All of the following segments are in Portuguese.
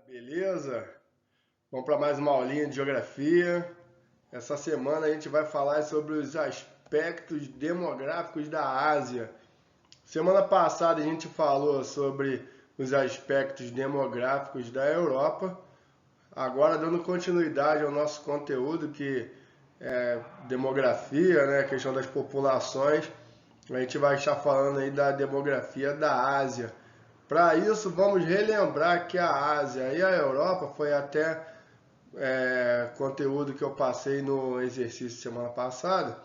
Beleza? Vamos para mais uma aulinha de geografia. Essa semana a gente vai falar sobre os aspectos demográficos da Ásia. Semana passada a gente falou sobre os aspectos demográficos da Europa. Agora, dando continuidade ao nosso conteúdo, que é demografia, né, a questão das populações, a gente vai estar falando aí da demografia da Ásia. Para isso, vamos relembrar que a Ásia e a Europa foi até conteúdo que eu passei no exercício semana passada.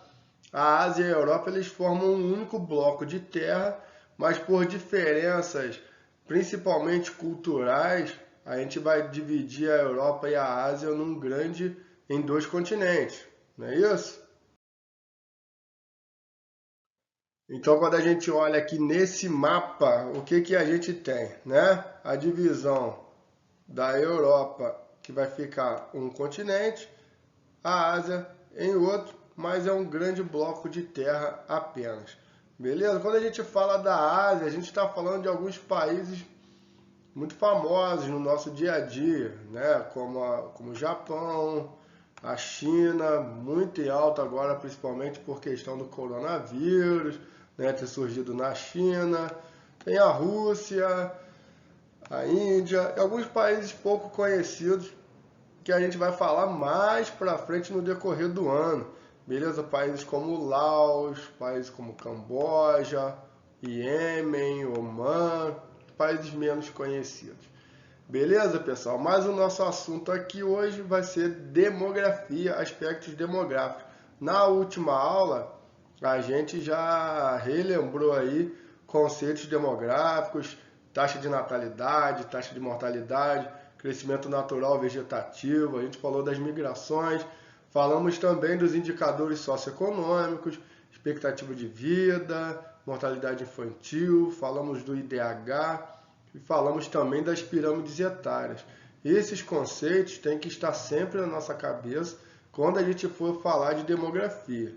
A Ásia e a Europa eles formam um único bloco de terra, mas por diferenças, principalmente culturais, a gente vai dividir a Europa e a Ásia em dois continentes, não é isso? Então, quando a gente olha aqui nesse mapa, o que que a gente tem, né? A divisão da Europa, que vai ficar um continente, a Ásia em outro, mas é um grande bloco de terra apenas. Beleza? Quando a gente fala da Ásia, a gente está falando de alguns países muito famosos no nosso dia a dia, né? Como o Japão, a China, muito em alta agora, principalmente por questão do coronavírus, né? Ter surgido na China. Tem a Rússia, a Índia e alguns países pouco conhecidos que a gente vai falar mais para frente no decorrer do ano. Beleza? Países como Laos, países como Camboja, Iêmen, Omã, países menos conhecidos. Beleza, pessoal? Mas o nosso assunto aqui hoje vai ser demografia, aspectos demográficos. Na última aula, a gente já relembrou aí conceitos demográficos, taxa de natalidade, taxa de mortalidade, crescimento natural vegetativo, a gente falou das migrações, falamos também dos indicadores socioeconômicos, expectativa de vida, mortalidade infantil, falamos do IDH e falamos também das pirâmides etárias. Esses conceitos têm que estar sempre na nossa cabeça quando a gente for falar de demografia.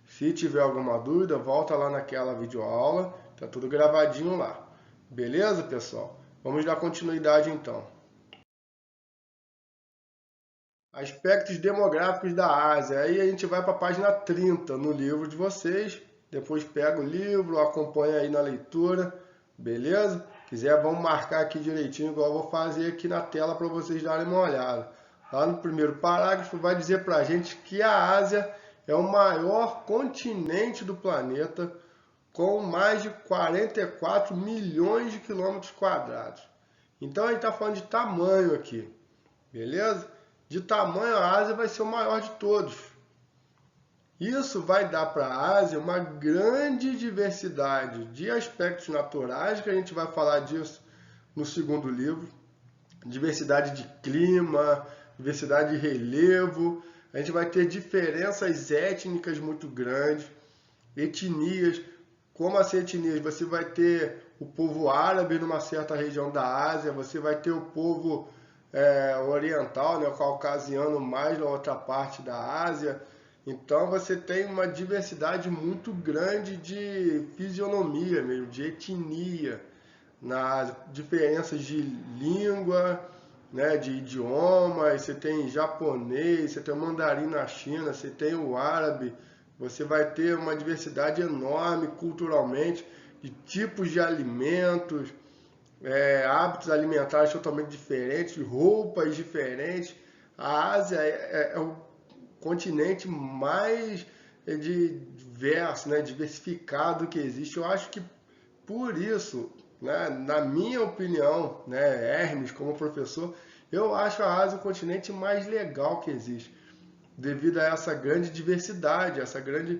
Se tiver alguma dúvida, volta lá naquela videoaula, tá tudo gravadinho lá. Beleza, pessoal? Vamos dar continuidade então. Aspectos demográficos da Ásia. Aí a gente vai para a página 30 no livro de vocês. Depois pega o livro, acompanha aí na leitura. Beleza? Quiser, vamos marcar aqui direitinho, igual eu vou fazer aqui na tela para vocês darem uma olhada. Lá no primeiro parágrafo vai dizer para a gente que a Ásia é o maior continente do planeta, com mais de 44 milhões de quilômetros quadrados. Então a gente está falando de tamanho aqui, beleza? De tamanho, a Ásia vai ser o maior de todos. Isso vai dar para a Ásia uma grande diversidade de aspectos naturais, que a gente vai falar disso no segundo livro. Diversidade de clima, diversidade de relevo. A gente vai ter diferenças étnicas muito grandes, etnias. Como as etnias? Você vai ter o povo árabe numa certa região da Ásia, você vai ter o povo oriental, né, o caucasiano mais na outra parte da Ásia. Então você tem uma diversidade muito grande de fisionomia mesmo, de etnia, nas diferenças de língua, né, de idiomas, você tem japonês, você tem o mandarim na China, você tem o árabe, você vai ter uma diversidade enorme culturalmente, de tipos de alimentos, hábitos alimentares totalmente diferentes, roupas diferentes. A Ásia é o continente mais diverso, né, diversificado que existe. Eu acho que por isso, né, na minha opinião, né, Hermes como professor, eu acho a Ásia o continente mais legal que existe, devido a essa grande diversidade, essa grande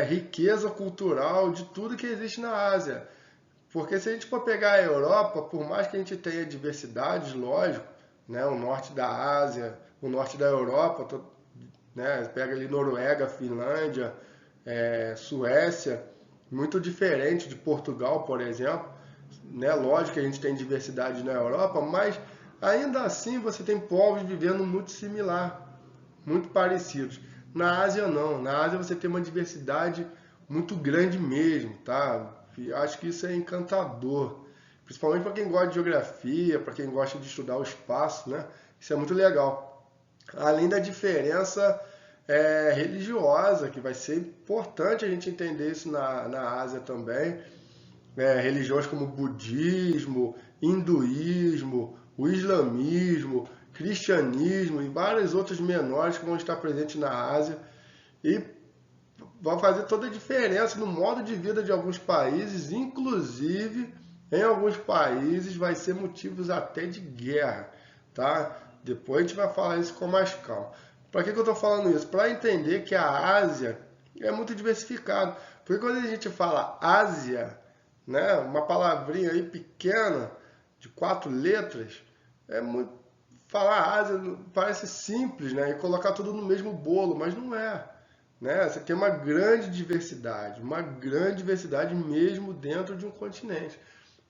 riqueza cultural de tudo que existe na Ásia. Porque se a gente for pegar a Europa, por mais que a gente tenha diversidades, lógico, né, o norte da Ásia, o norte da Europa, né, pega ali Noruega, Finlândia, Suécia, muito diferente de Portugal, por exemplo. Né? Lógico que a gente tem diversidade na Europa, mas ainda assim você tem povos vivendo muito similar, muito parecidos. Na Ásia não, na Ásia você tem uma diversidade muito grande mesmo, tá? E acho que isso é encantador. Principalmente para quem gosta de geografia, para quem gosta de estudar o espaço, né? Isso é muito legal. Além da diferença religiosa, que vai ser importante a gente entender isso na Ásia também. Religiões como budismo, hinduísmo, o islamismo, cristianismo e várias outras menores que vão estar presentes na Ásia e vão fazer toda a diferença no modo de vida de alguns países, inclusive em alguns países vai ser motivos até de guerra, tá? Depois a gente vai falar isso com mais calma. Para que eu estou falando isso? Para entender que a Ásia é muito diversificada. Porque quando a gente fala Ásia, né, uma palavrinha aí pequena, de 4 letras, é muito. Falar Ásia parece simples, né? E colocar tudo no mesmo bolo, mas não é. Né? Você tem uma grande diversidade mesmo dentro de um continente.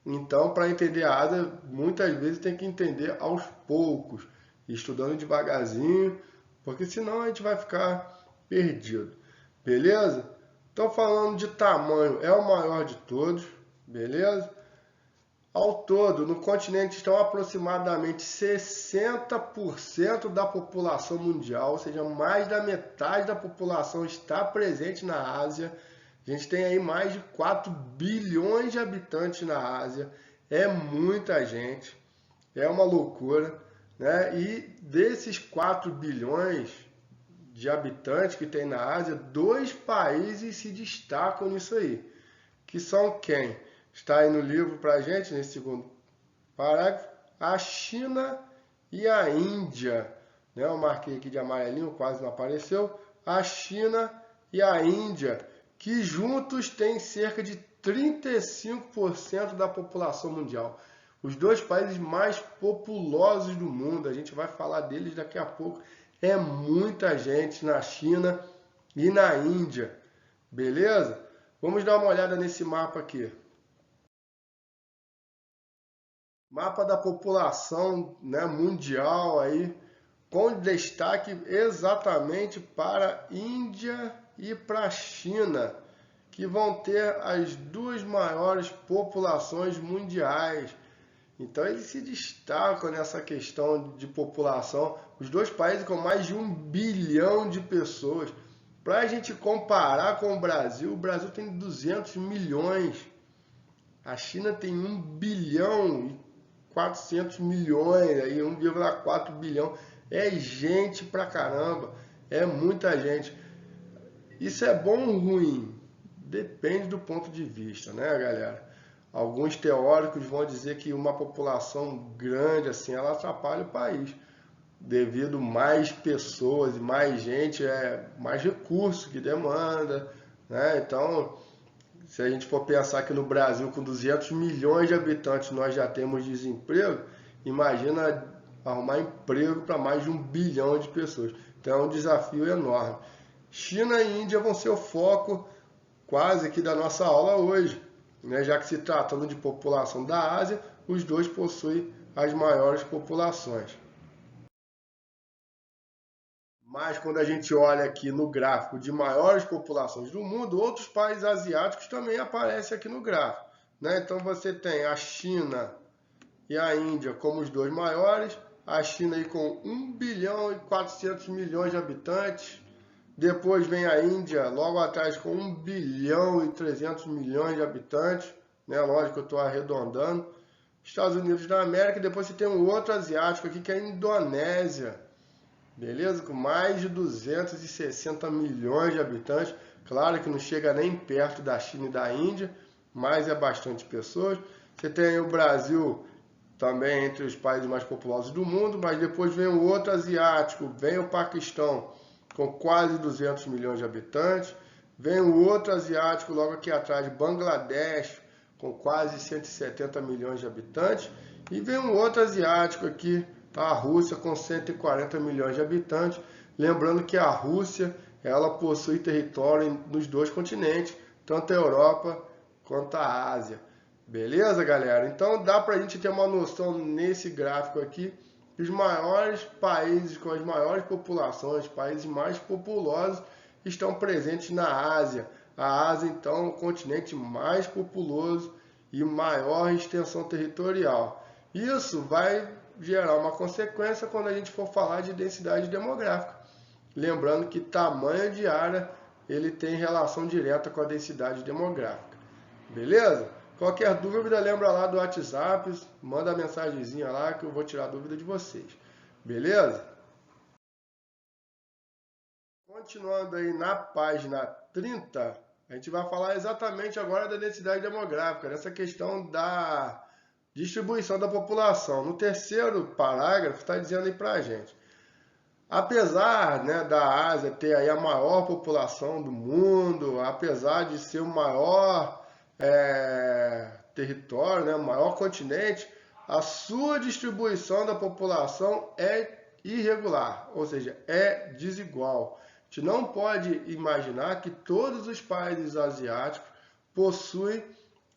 Então, para entender a Ásia, muitas vezes tem que entender aos poucos, estudando devagarzinho, porque senão a gente vai ficar perdido. Beleza? Então, falando de tamanho, é o maior de todos, beleza? Ao todo, no continente estão aproximadamente 60% da população mundial, ou seja, mais da metade da população está presente na Ásia. A gente tem aí mais de 4 bilhões de habitantes na Ásia. É muita gente, é uma loucura, né? E desses 4 bilhões de habitantes que tem na Ásia, 2 países se destacam nisso aí, que são quem? Está aí no livro para a gente, nesse segundo parágrafo, a China e a Índia. Né? Eu marquei aqui de amarelinho, quase não apareceu. A China e a Índia, que juntos têm cerca de 35% da população mundial. Os 2 países mais populosos do mundo, a gente vai falar deles daqui a pouco. É muita gente na China e na Índia. Beleza? Vamos dar uma olhada nesse mapa aqui. Mapa da população, né, mundial aí, com destaque exatamente para a Índia e para a China, que vão ter as 2 maiores populações mundiais. Então eles se destacam nessa questão de população. Os 2 países com mais de 1 bilhão de pessoas. Para a gente comparar com o Brasil tem 200 milhões. A China tem 1 bilhão e 400 milhões, aí 1,4 bilhão. É gente pra caramba, é muita gente. Isso é bom ou ruim? Depende do ponto de vista, né, galera? Alguns teóricos vão dizer que uma população grande assim, ela atrapalha o país. Devido mais pessoas e mais gente, mais recurso que demanda, né? Então, se a gente for pensar que no Brasil, com 200 milhões de habitantes, nós já temos desemprego, imagina arrumar emprego para mais de 1 bilhão de pessoas. Então é um desafio enorme. China e Índia vão ser o foco quase aqui da nossa aula hoje, né? Já que se tratando de população da Ásia, os 2 possuem as maiores populações. Mas quando a gente olha aqui no gráfico de maiores populações do mundo, outros países asiáticos também aparecem aqui no gráfico. Né? Então você tem a China e a Índia como os 2 maiores, a China aí com 1 bilhão e 400 milhões de habitantes, depois vem a Índia logo atrás com 1 bilhão e 300 milhões de habitantes, né? Lógico que eu estou arredondando, Estados Unidos da América, e depois você tem um outro asiático aqui que é a Indonésia, beleza? Com mais de 260 milhões de habitantes. Claro que não chega nem perto da China e da Índia, mas é bastante pessoas. Você tem o Brasil também entre os países mais populosos do mundo, mas depois vem o outro asiático, vem o Paquistão com quase 200 milhões de habitantes. Vem o outro asiático logo aqui atrás, Bangladesh, com quase 170 milhões de habitantes. E vem um outro asiático aqui, a Rússia, com 140 milhões de habitantes. Lembrando que a Rússia, ela possui território nos 2 continentes, tanto a Europa quanto a Ásia. Beleza, galera? Então dá para a gente ter uma noção nesse gráfico aqui que os maiores países com as maiores populações, os países mais populosos, estão presentes na Ásia. A Ásia, então, é o continente mais populoso e maior extensão territorial. Isso vai gerar uma consequência quando a gente for falar de densidade demográfica. Lembrando que tamanho de área ele tem relação direta com a densidade demográfica. Beleza? Qualquer dúvida, lembra lá do WhatsApp, manda a mensagenzinha lá que eu vou tirar a dúvida de vocês. Beleza? Continuando aí na página 30, a gente vai falar exatamente agora da densidade demográfica, dessa questão da distribuição da população. No terceiro parágrafo está dizendo aí para a gente, apesar, né, da Ásia ter aí a maior população do mundo, apesar de ser o maior território, né, o maior continente, a sua distribuição da população é irregular, ou seja, é desigual. A gente não pode imaginar que todos os países asiáticos possuem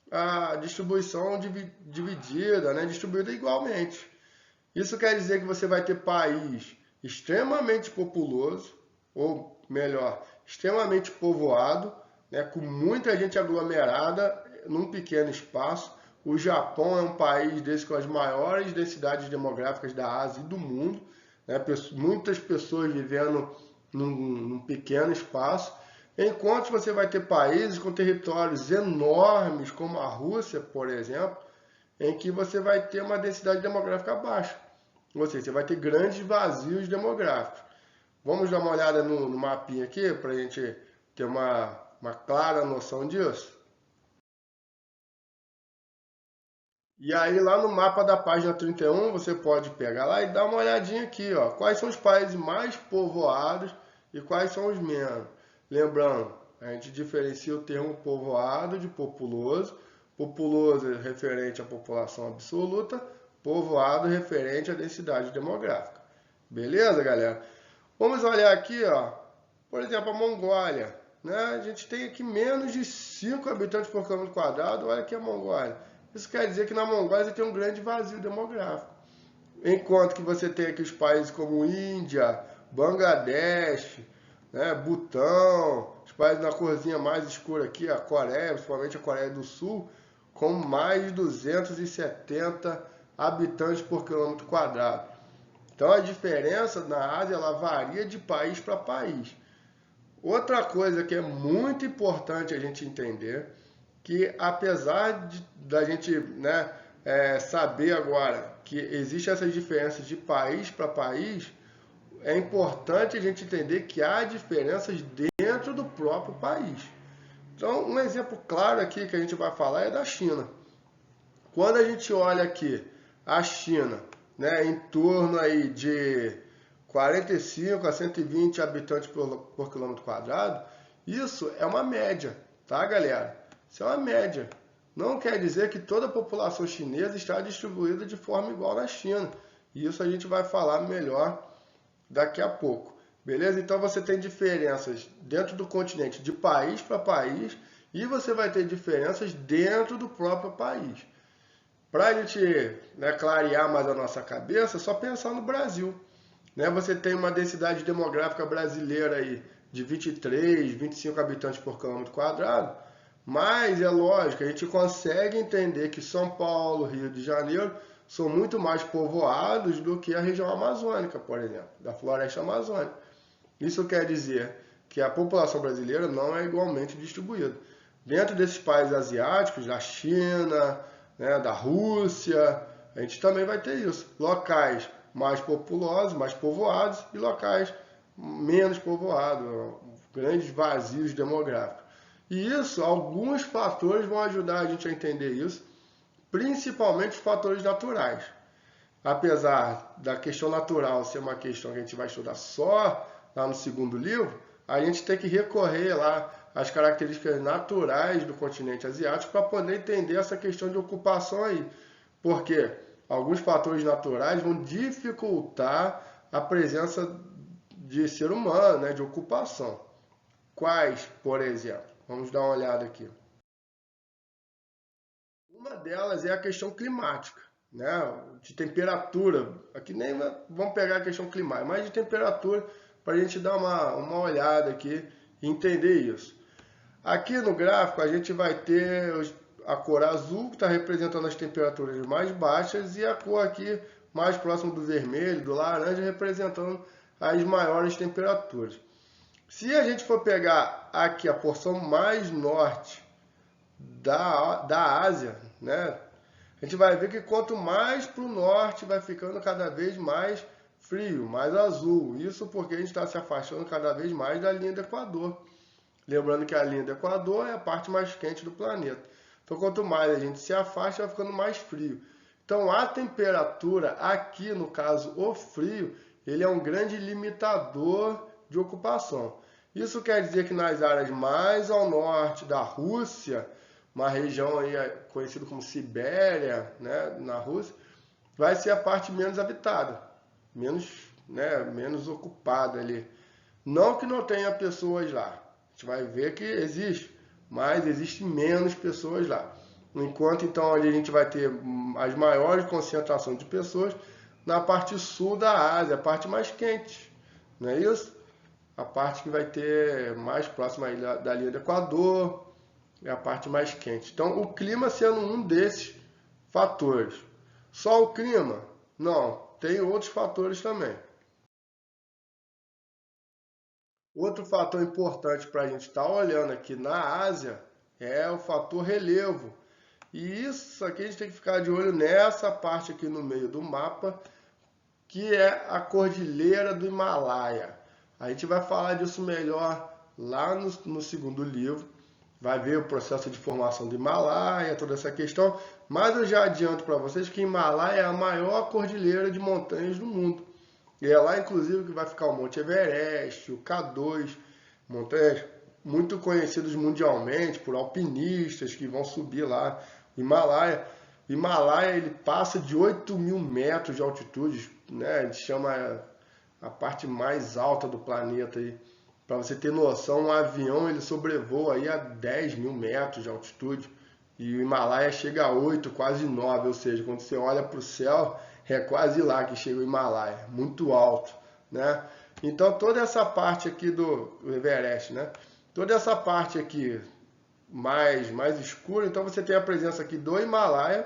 a distribuição dividida, né, distribuída igualmente. Isso quer dizer que você vai ter país extremamente populoso, ou melhor, extremamente povoado, né, com muita gente aglomerada num pequeno espaço. O Japão é um país desse com as maiores densidades demográficas da Ásia e do mundo, né, muitas pessoas vivendo num pequeno espaço, enquanto você vai ter países com territórios enormes, como a Rússia, por exemplo, em que você vai ter uma densidade demográfica baixa. Ou seja, você vai ter grandes vazios demográficos. Vamos dar uma olhada no mapinha aqui para a gente ter uma clara noção disso. E aí lá no mapa da página 31, você pode pegar lá e dar uma olhadinha aqui, ó, quais são os países mais povoados e quais são os menos. Lembrando, a gente diferencia o termo povoado de populoso. Populoso é referente à população absoluta, povoado referente à densidade demográfica. Beleza, galera? Vamos olhar aqui, ó, por exemplo, a Mongólia, né? A gente tem aqui menos de 5 habitantes por quilômetro quadrado. Olha aqui a Mongólia. Isso quer dizer que na Mongólia você tem um grande vazio demográfico. Enquanto que você tem aqui os países como Índia, Bangladesh, né, Butão, os países na corzinha mais escura aqui, a Coreia, principalmente a Coreia do Sul, com mais de 270 habitantes por quilômetro quadrado. Então a diferença na Ásia ela varia de país para país. Outra coisa que é muito importante a gente entender, que apesar da gente, né, saber agora que existem essas diferenças de país para país, é importante a gente entender que há diferenças dentro do próprio país. Então, um exemplo claro aqui que a gente vai falar é da China. Quando a gente olha aqui a China, né, em torno aí de 45 a 120 habitantes por quilômetro quadrado, isso é uma média, tá, galera? Isso é uma média. Não quer dizer que toda a população chinesa está distribuída de forma igual na China. E isso a gente vai falar melhor daqui a pouco. Beleza? Então você tem diferenças dentro do continente de país para país e você vai ter diferenças dentro do próprio país. Para a gente, né, clarear mais a nossa cabeça, é só pensar no Brasil. Né? Você tem uma densidade demográfica brasileira aí de 23, 25 habitantes por quilômetro quadrado, mas é lógico, a gente consegue entender que São Paulo, Rio de Janeiro são muito mais povoados do que a região amazônica, por exemplo, da floresta amazônica. Isso quer dizer que a população brasileira não é igualmente distribuída. Dentro desses países asiáticos, da China, né, da Rússia, a gente também vai ter isso. Locais mais populosos, mais povoados e locais menos povoados, grandes vazios demográficos. E isso, alguns fatores vão ajudar a gente a entender isso, principalmente os fatores naturais. Apesar da questão natural ser uma questão que a gente vai estudar só lá no segundo livro, a gente tem que recorrer lá às características naturais do continente asiático para poder entender essa questão de ocupação aí. Porque alguns fatores naturais vão dificultar a presença de ser humano, né, de ocupação. Quais, por exemplo? Vamos dar uma olhada aqui. Uma delas é a questão climática, né? De temperatura. Aqui nem vamos pegar a questão climática, mas de temperatura para a gente dar uma olhada aqui e entender isso. Aqui no gráfico a gente vai ter a cor azul, que está representando as temperaturas mais baixas, e a cor aqui mais próxima do vermelho, do laranja, representando as maiores temperaturas. Se a gente for pegar aqui a porção mais norte da Ásia, né, a gente vai ver que quanto mais para o norte vai ficando cada vez mais frio, mais azul. Isso porque a gente está se afastando cada vez mais da linha do Equador. Lembrando que a linha do Equador é a parte mais quente do planeta. Então, quanto mais a gente se afasta, vai ficando mais frio. Então, a temperatura aqui, no caso, o frio, ele é um grande limitador de ocupação. Isso quer dizer que nas áreas mais ao norte da Rússia, uma região aí conhecida como Sibéria, né, na Rússia, vai ser a parte menos habitada, menos ocupada ali. Não que não tenha pessoas lá, a gente vai ver que existe, mas existe menos pessoas lá. Enquanto então onde a gente vai ter as maiores concentrações de pessoas na parte sul da Ásia, a parte mais quente, não é isso? A parte que vai ter mais próxima aí da linha do Equador, é a parte mais quente. Então, o clima sendo um desses fatores. Só o clima? Não, tem outros fatores também. Outro fator importante para a gente estar olhando aqui na Ásia é o fator relevo. E isso aqui a gente tem que ficar de olho nessa parte aqui no meio do mapa, que é a Cordilheira do Himalaia. A gente vai falar disso melhor lá no segundo livro. Vai ver o processo de formação do Himalaia, toda essa questão. Mas eu já adianto para vocês que Himalaia é a maior cordilheira de montanhas do mundo. E é lá, inclusive, que vai ficar o Monte Everest, o K2, montanhas muito conhecidas mundialmente por alpinistas que vão subir lá. O Himalaia ele passa de 8.000 metros de altitude, né? A gente chama a parte mais alta do planeta aí. Para você ter noção, um avião ele sobrevoa aí a 10.000 metros de altitude e o Himalaia chega a 8, quase 9, ou seja, quando você olha para o céu, é quase lá que chega o Himalaia, muito alto, né? Então toda essa parte aqui do Everest, né? Toda essa parte aqui mais escura, então você tem a presença aqui do Himalaia,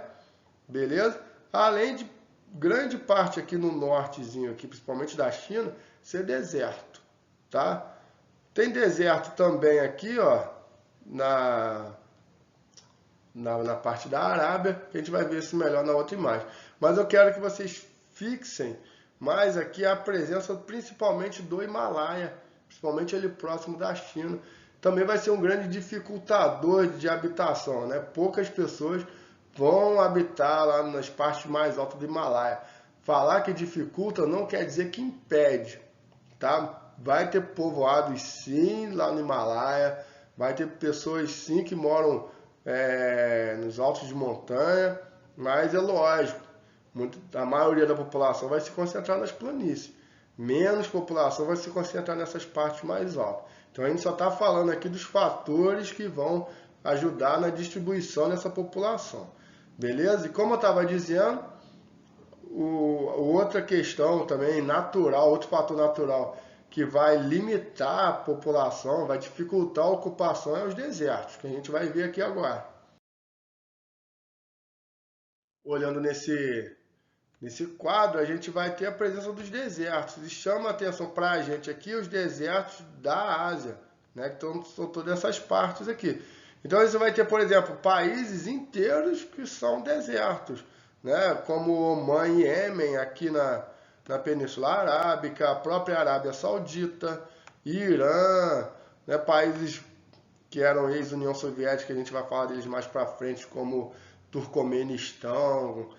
beleza? Além de grande parte aqui no nortezinho, aqui, principalmente da China, ser deserto, tá? Tem deserto também aqui, ó, na parte da Arábia, que a gente vai ver isso melhor na outra imagem. Mas eu quero que vocês fixem mais aqui a presença principalmente do Himalaia, principalmente ali próximo da China. Também vai ser um grande dificultador de habitação, né? Poucas pessoas vão habitar lá nas partes mais altas do Himalaia. Falar que dificulta não quer dizer que impede, tá? Vai ter povoados sim lá no Himalaia, vai ter pessoas sim que moram nos altos de montanha, mas é lógico, a maioria da população vai se concentrar nas planícies, menos população vai se concentrar nessas partes mais altas. Então a gente só está falando aqui dos fatores que vão ajudar na distribuição dessa população, beleza? E como eu estava dizendo, outra questão também natural, outro fator natural que vai limitar a população, vai dificultar a ocupação é os desertos, que a gente vai ver aqui agora. Olhando nesse quadro, a gente vai ter a presença dos desertos. E chama a atenção para a gente aqui os desertos da Ásia, né? Então, são todas essas partes aqui. Então, você vai ter, por exemplo, países inteiros que são desertos, né? Como Omã e Iêmen, aqui na Península Arábica, a própria Arábia Saudita, Irã, né? Países que eram ex-União Soviética, a gente vai falar deles mais para frente, como Turcomenistão,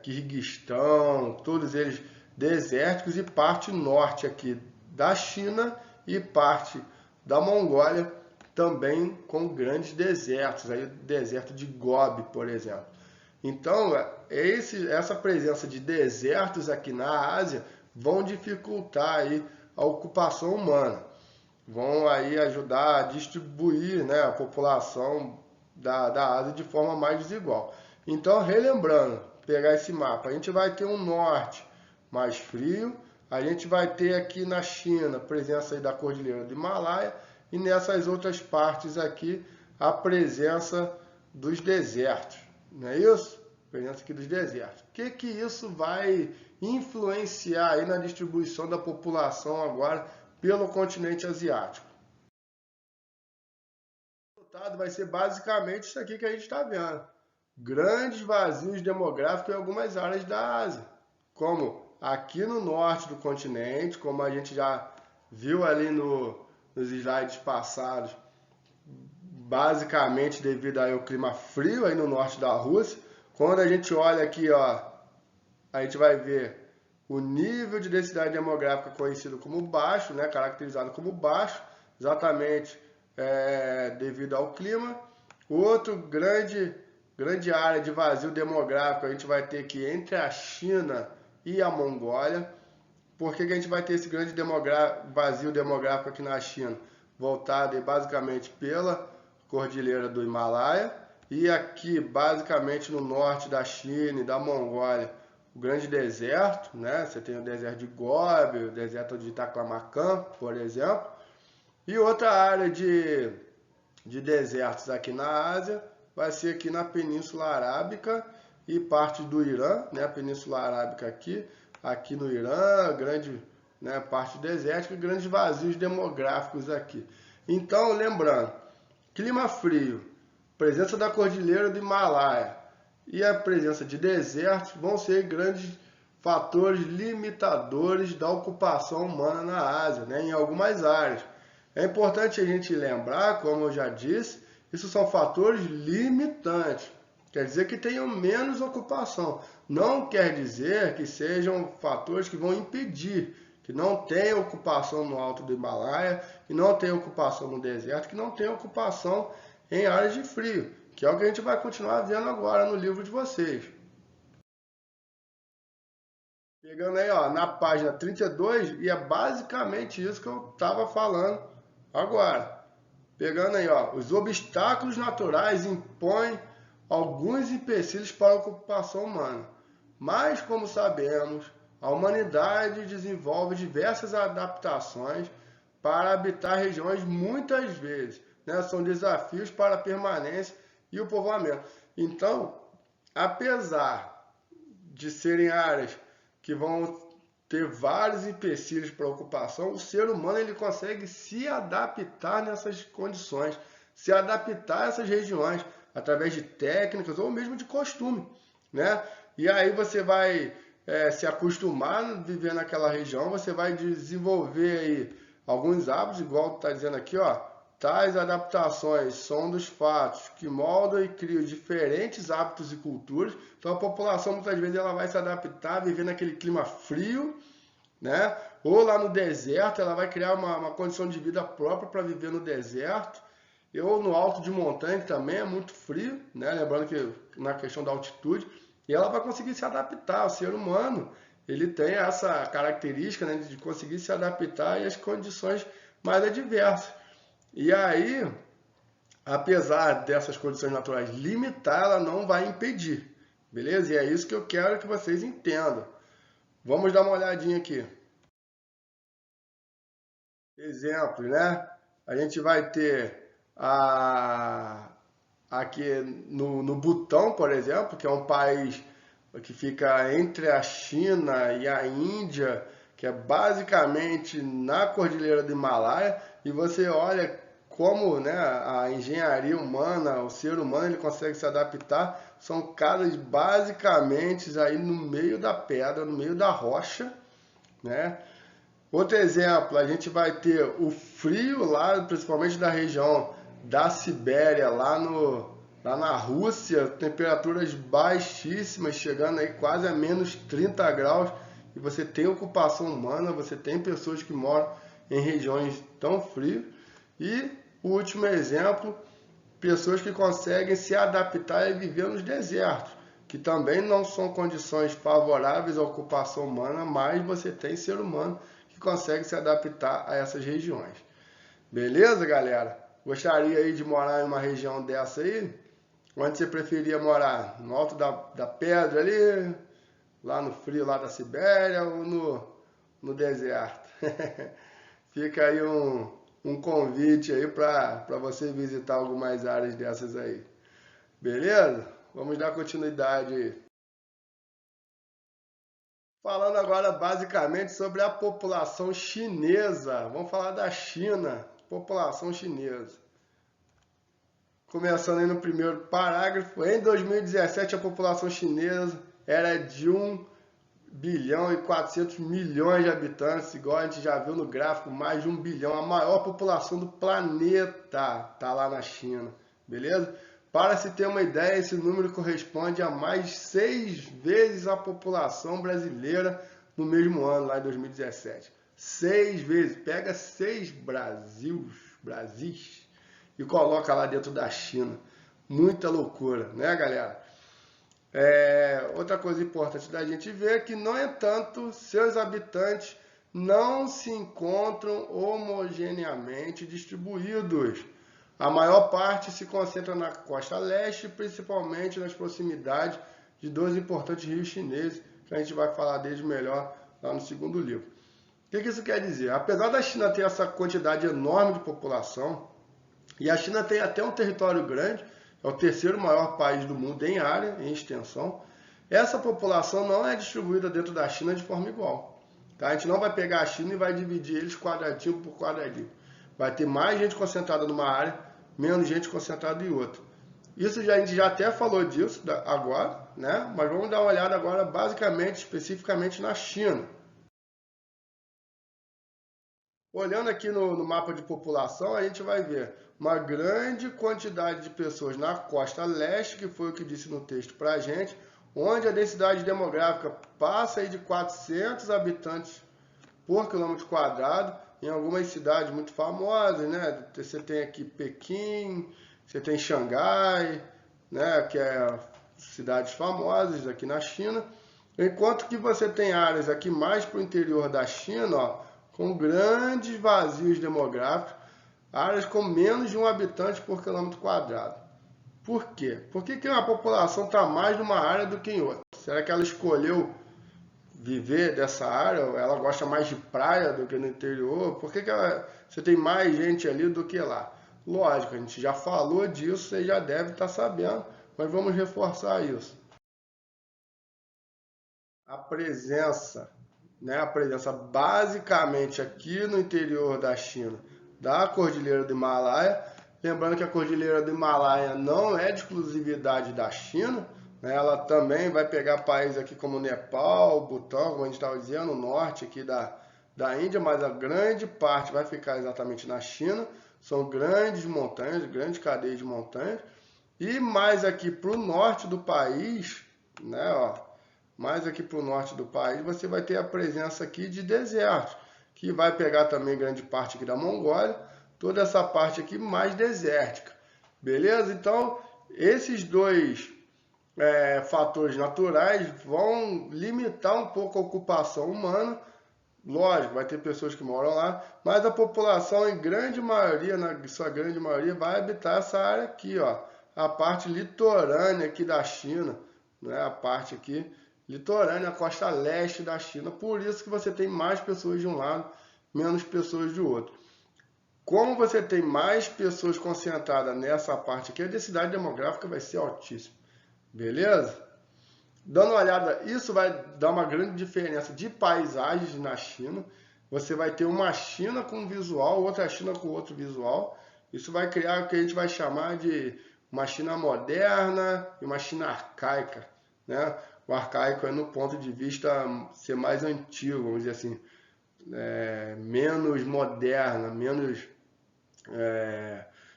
Quirguistão, todos eles desérticos, e parte norte aqui da China e parte da Mongólia também com grandes desertos, aí o deserto de Gobi, por exemplo. Então, essa presença de desertos aqui na Ásia vão dificultar aí a ocupação humana, vão aí ajudar a distribuir, né, a população da Ásia de forma mais desigual. Então, relembrando, pegar esse mapa, a gente vai ter um norte mais frio, a gente vai ter aqui na China a presença aí da Cordilheira do Himalaia, e nessas outras partes aqui a presença dos desertos, não é isso? Presença aqui dos desertos. O que isso vai influenciar aí na distribuição da população agora pelo continente asiático? O resultado vai ser basicamente isso aqui que a gente está vendo. Grandes vazios demográficos em algumas áreas da Ásia, como aqui no norte do continente, como a gente já viu ali nos slides passados, basicamente devido ao clima frio aí no norte da Rússia. Quando a gente olha aqui, ó, a gente vai ver o nível de densidade demográfica conhecido como baixo, né, caracterizado como baixo, exatamente devido ao clima. Outro grande área de vazio demográfico a gente vai ter aqui entre a China e a Mongólia. Por que a gente vai ter esse grande vazio demográfico aqui na China? Voltado basicamente pela Cordilheira do Himalaia e aqui basicamente no norte da China e da Mongólia, o grande deserto, né? Você tem o deserto de Gobi, o deserto de Taklamakan, por exemplo. E outra área de desertos aqui na Ásia vai ser aqui na Península Arábica e parte do Irã, né? A Península Arábica aqui no Irã, grande, né, parte desértica e grandes vazios demográficos aqui. Então, lembrando, clima frio, presença da Cordilheira do Himalaia e a presença de desertos vão ser grandes fatores limitadores da ocupação humana na Ásia, né, em algumas áreas. É importante a gente lembrar, como eu já disse, isso são fatores limitantes. Quer dizer que tenham menos ocupação. Não quer dizer que sejam fatores que vão impedir que não tenha ocupação no alto do Himalaia, que não tenha ocupação no deserto, que não tenha ocupação em áreas de frio, que é o que a gente vai continuar vendo agora no livro de vocês. Pegando aí, ó, na página 32, e é basicamente isso que eu estava falando agora. Pegando aí, ó, os obstáculos naturais impõem alguns empecilhos para a ocupação humana. Mas, como sabemos, a humanidade desenvolve diversas adaptações para habitar regiões muitas vezes, né? São desafios para a permanência e o povoamento. Então, apesar de serem áreas que vão ter vários empecilhos para a ocupação, o ser humano ele consegue se adaptar nessas condições, se adaptar a essas regiões, através de técnicas ou mesmo de costume, né? E aí você vai se acostumar a viver naquela região, você vai desenvolver aí alguns hábitos, igual está dizendo aqui, ó, tais adaptações são dos fatos que moldam e criam diferentes hábitos e culturas. Então a população muitas vezes ela vai se adaptar a viver naquele clima frio, né? Ou lá no deserto, ela vai criar uma condição de vida própria para viver no deserto. Ou no alto de montanha, que também é muito frio, né? Lembrando que na questão da altitude, e ela vai conseguir se adaptar. O ser humano, ele tem essa característica, né, de conseguir se adaptar às condições mais adversas. E aí, apesar dessas condições naturais limitar, ela não vai impedir, beleza? E é isso que eu quero que vocês entendam. Vamos dar uma olhadinha aqui. Exemplos, né? A gente vai ter aqui no Butão, por exemplo, que é um país que fica entre a China e a Índia, que é basicamente na Cordilheira do Himalaia, e você olha como, né, a engenharia humana, o ser humano, ele consegue se adaptar. São casas basicamente aí no meio da pedra, no meio da rocha, né? Outro exemplo, a gente vai ter o frio lá, principalmente da região da Sibéria, lá na Rússia, temperaturas baixíssimas, chegando aí quase a menos 30 graus, e você tem ocupação humana, você tem pessoas que moram em regiões tão frias. E o último exemplo, pessoas que conseguem se adaptar e viver nos desertos, que também não são condições favoráveis à ocupação humana, mas você tem ser humano que consegue se adaptar a essas regiões. Beleza, galera? Gostaria aí de morar em uma região dessa aí? Onde você preferia morar? No alto da pedra ali? Lá no frio lá da Sibéria ou no deserto? Fica aí um convite aí para você visitar algumas áreas dessas aí. Beleza? Vamos dar continuidade aí. Falando agora basicamente sobre a população chinesa. Vamos falar da China, população chinesa. Começando aí no primeiro parágrafo, em 2017 a população chinesa era de 1 bilhão e 400 milhões de habitantes, igual a gente já viu no gráfico, mais de 1 bilhão, a maior população do planeta está lá na China, beleza? Para se ter uma ideia, esse número corresponde a mais de 6 vezes a população brasileira no mesmo ano, lá em 2017. 6 vezes, pega 6 Brasis e coloca lá dentro da China. Muita loucura, né, galera? Outra coisa importante da gente ver é que, no entanto, seus habitantes não se encontram homogeneamente distribuídos. A maior parte se concentra na costa leste, principalmente nas proximidades de dois importantes rios chineses, que a gente vai falar deles melhor lá no segundo livro. O que isso quer dizer? Apesar da China ter essa quantidade enorme de população, e a China tem até um território grande, é o terceiro maior país do mundo em área, em extensão, essa população não é distribuída dentro da China de forma igual. Tá? A gente não vai pegar a China e vai dividir eles quadradinho por quadradinho. Vai ter mais gente concentrada numa área, menos gente concentrada em outra. Isso a gente já até falou disso agora, né? Mas vamos dar uma olhada agora basicamente, especificamente na China. Olhando aqui no mapa de população, a gente vai ver uma grande quantidade de pessoas na costa leste, que foi o que disse no texto para a gente, onde a densidade demográfica passa aí de 400 habitantes por quilômetro quadrado, em algumas cidades muito famosas, né? Você tem aqui Pequim, você tem Xangai, né? Que é cidades famosas aqui na China, enquanto que você tem áreas aqui mais para o interior da China, ó, com grandes vazios demográficos, áreas com menos de um habitante por quilômetro quadrado. Por quê? Por que uma população está mais numa área do que em outra? Será que ela escolheu viver dessa área? Ela gosta mais de praia do que no interior? Por que você tem mais gente ali do que lá? Lógico, a gente já falou disso, você já deve estar sabendo, mas vamos reforçar isso. A presença basicamente aqui no interior da China da Cordilheira do Himalaia. Lembrando que a Cordilheira do Himalaia não é de exclusividade da China, né? Ela também vai pegar países aqui como Nepal, Butão, como a gente estava dizendo, o norte aqui da Índia, mas a grande parte vai ficar exatamente na China. São grandes montanhas, grandes cadeias de montanhas. E mais aqui para o norte do país, né, ó, mais aqui para o norte do país, você vai ter a presença aqui de desertos, que vai pegar também grande parte aqui da Mongólia, toda essa parte aqui mais desértica. Beleza? Então, esses dois fatores naturais vão limitar um pouco a ocupação humana. Lógico, vai ter pessoas que moram lá, mas a população, em grande maioria, na sua grande maioria, vai habitar essa área aqui, ó, a parte litorânea aqui da China, né? A parte aqui litorânea, a costa leste da China. Por isso que você tem mais pessoas de um lado, menos pessoas do outro. Como você tem mais pessoas concentradas nessa parte aqui, a densidade demográfica vai ser altíssima. Beleza? Dando uma olhada, isso vai dar uma grande diferença de paisagens na China. Você vai ter uma China com um visual, outra China com outro visual. Isso vai criar o que a gente vai chamar de uma China moderna e uma China arcaica, né? O arcaico é no ponto de vista ser mais antigo, vamos dizer assim, menos moderna, menos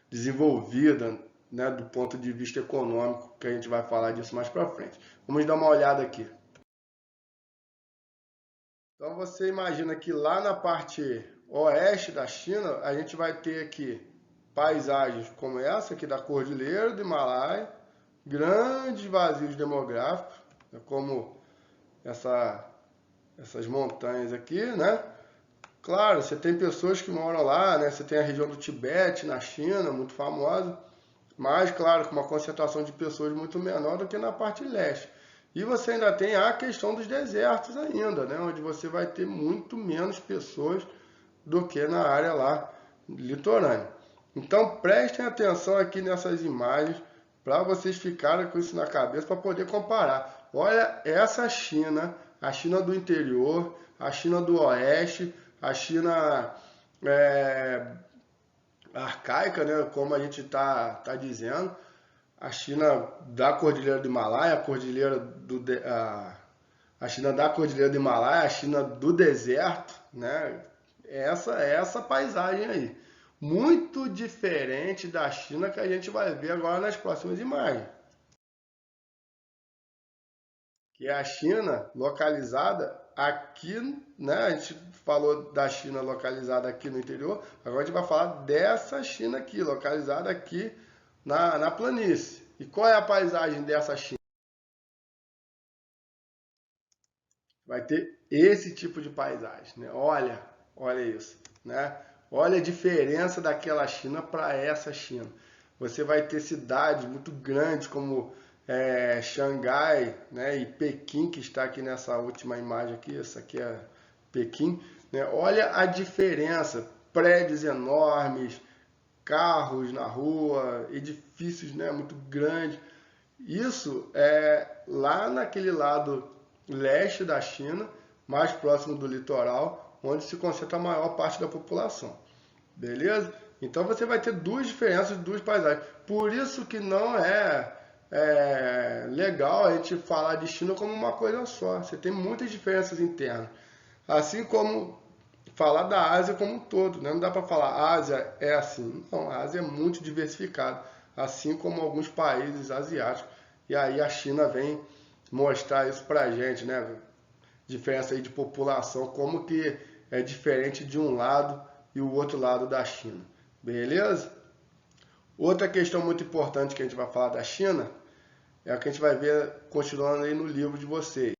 desenvolvida, né, do ponto de vista econômico, que a gente vai falar disso mais para frente. Vamos dar uma olhada aqui. Então você imagina que lá na parte oeste da China, a gente vai ter aqui paisagens como essa aqui da Cordilheira do Himalaia, grandes vazios demográficos, como essas montanhas aqui, né? Claro, você tem pessoas que moram lá, né? Você tem a região do Tibete, na China, muito famosa, mas, claro, com uma concentração de pessoas muito menor do que na parte leste. E você ainda tem a questão dos desertos ainda, né? Onde você vai ter muito menos pessoas do que na área lá litorânea. Então, prestem atenção aqui nessas imagens para vocês ficarem com isso na cabeça para poder comparar. Olha essa China, a China do interior, a China do oeste, a China arcaica, né, como a gente tá dizendo, a China da Cordilheira do Himalaia, a China da Cordilheira do Himalaia, a China do deserto, né? Essa paisagem aí. Muito diferente da China que a gente vai ver agora nas próximas imagens. Que é a China localizada aqui, né? A gente falou da China localizada aqui no interior, agora a gente vai falar dessa China aqui, localizada aqui na planície. E qual é a paisagem dessa China? Vai ter esse tipo de paisagem, né? Olha isso, né? Olha a diferença daquela China para essa China. Você vai ter cidades muito grandes como Xangai, né? E Pequim, que está aqui nessa última imagem aqui. Essa aqui é Pequim, né? Olha a diferença. Prédios enormes, carros na rua, edifícios, né? Muito grandes. Isso é lá naquele lado leste da China, mais próximo do litoral, onde se concentra a maior parte da população. Beleza? Então você vai ter duas diferenças, duas paisagens. Por isso que não é legal a gente falar de China como uma coisa só. Você tem muitas diferenças internas. Assim como falar da Ásia como um todo, né? Não dá para falar Ásia é assim. Não, a Ásia é muito diversificada, assim como alguns países asiáticos. E aí a China vem mostrar isso para a gente, né? Diferença aí de população, como que é diferente de um lado e o outro lado da China. Beleza? Outra questão muito importante que a gente vai falar da China é o que a gente vai ver continuando aí no livro de vocês.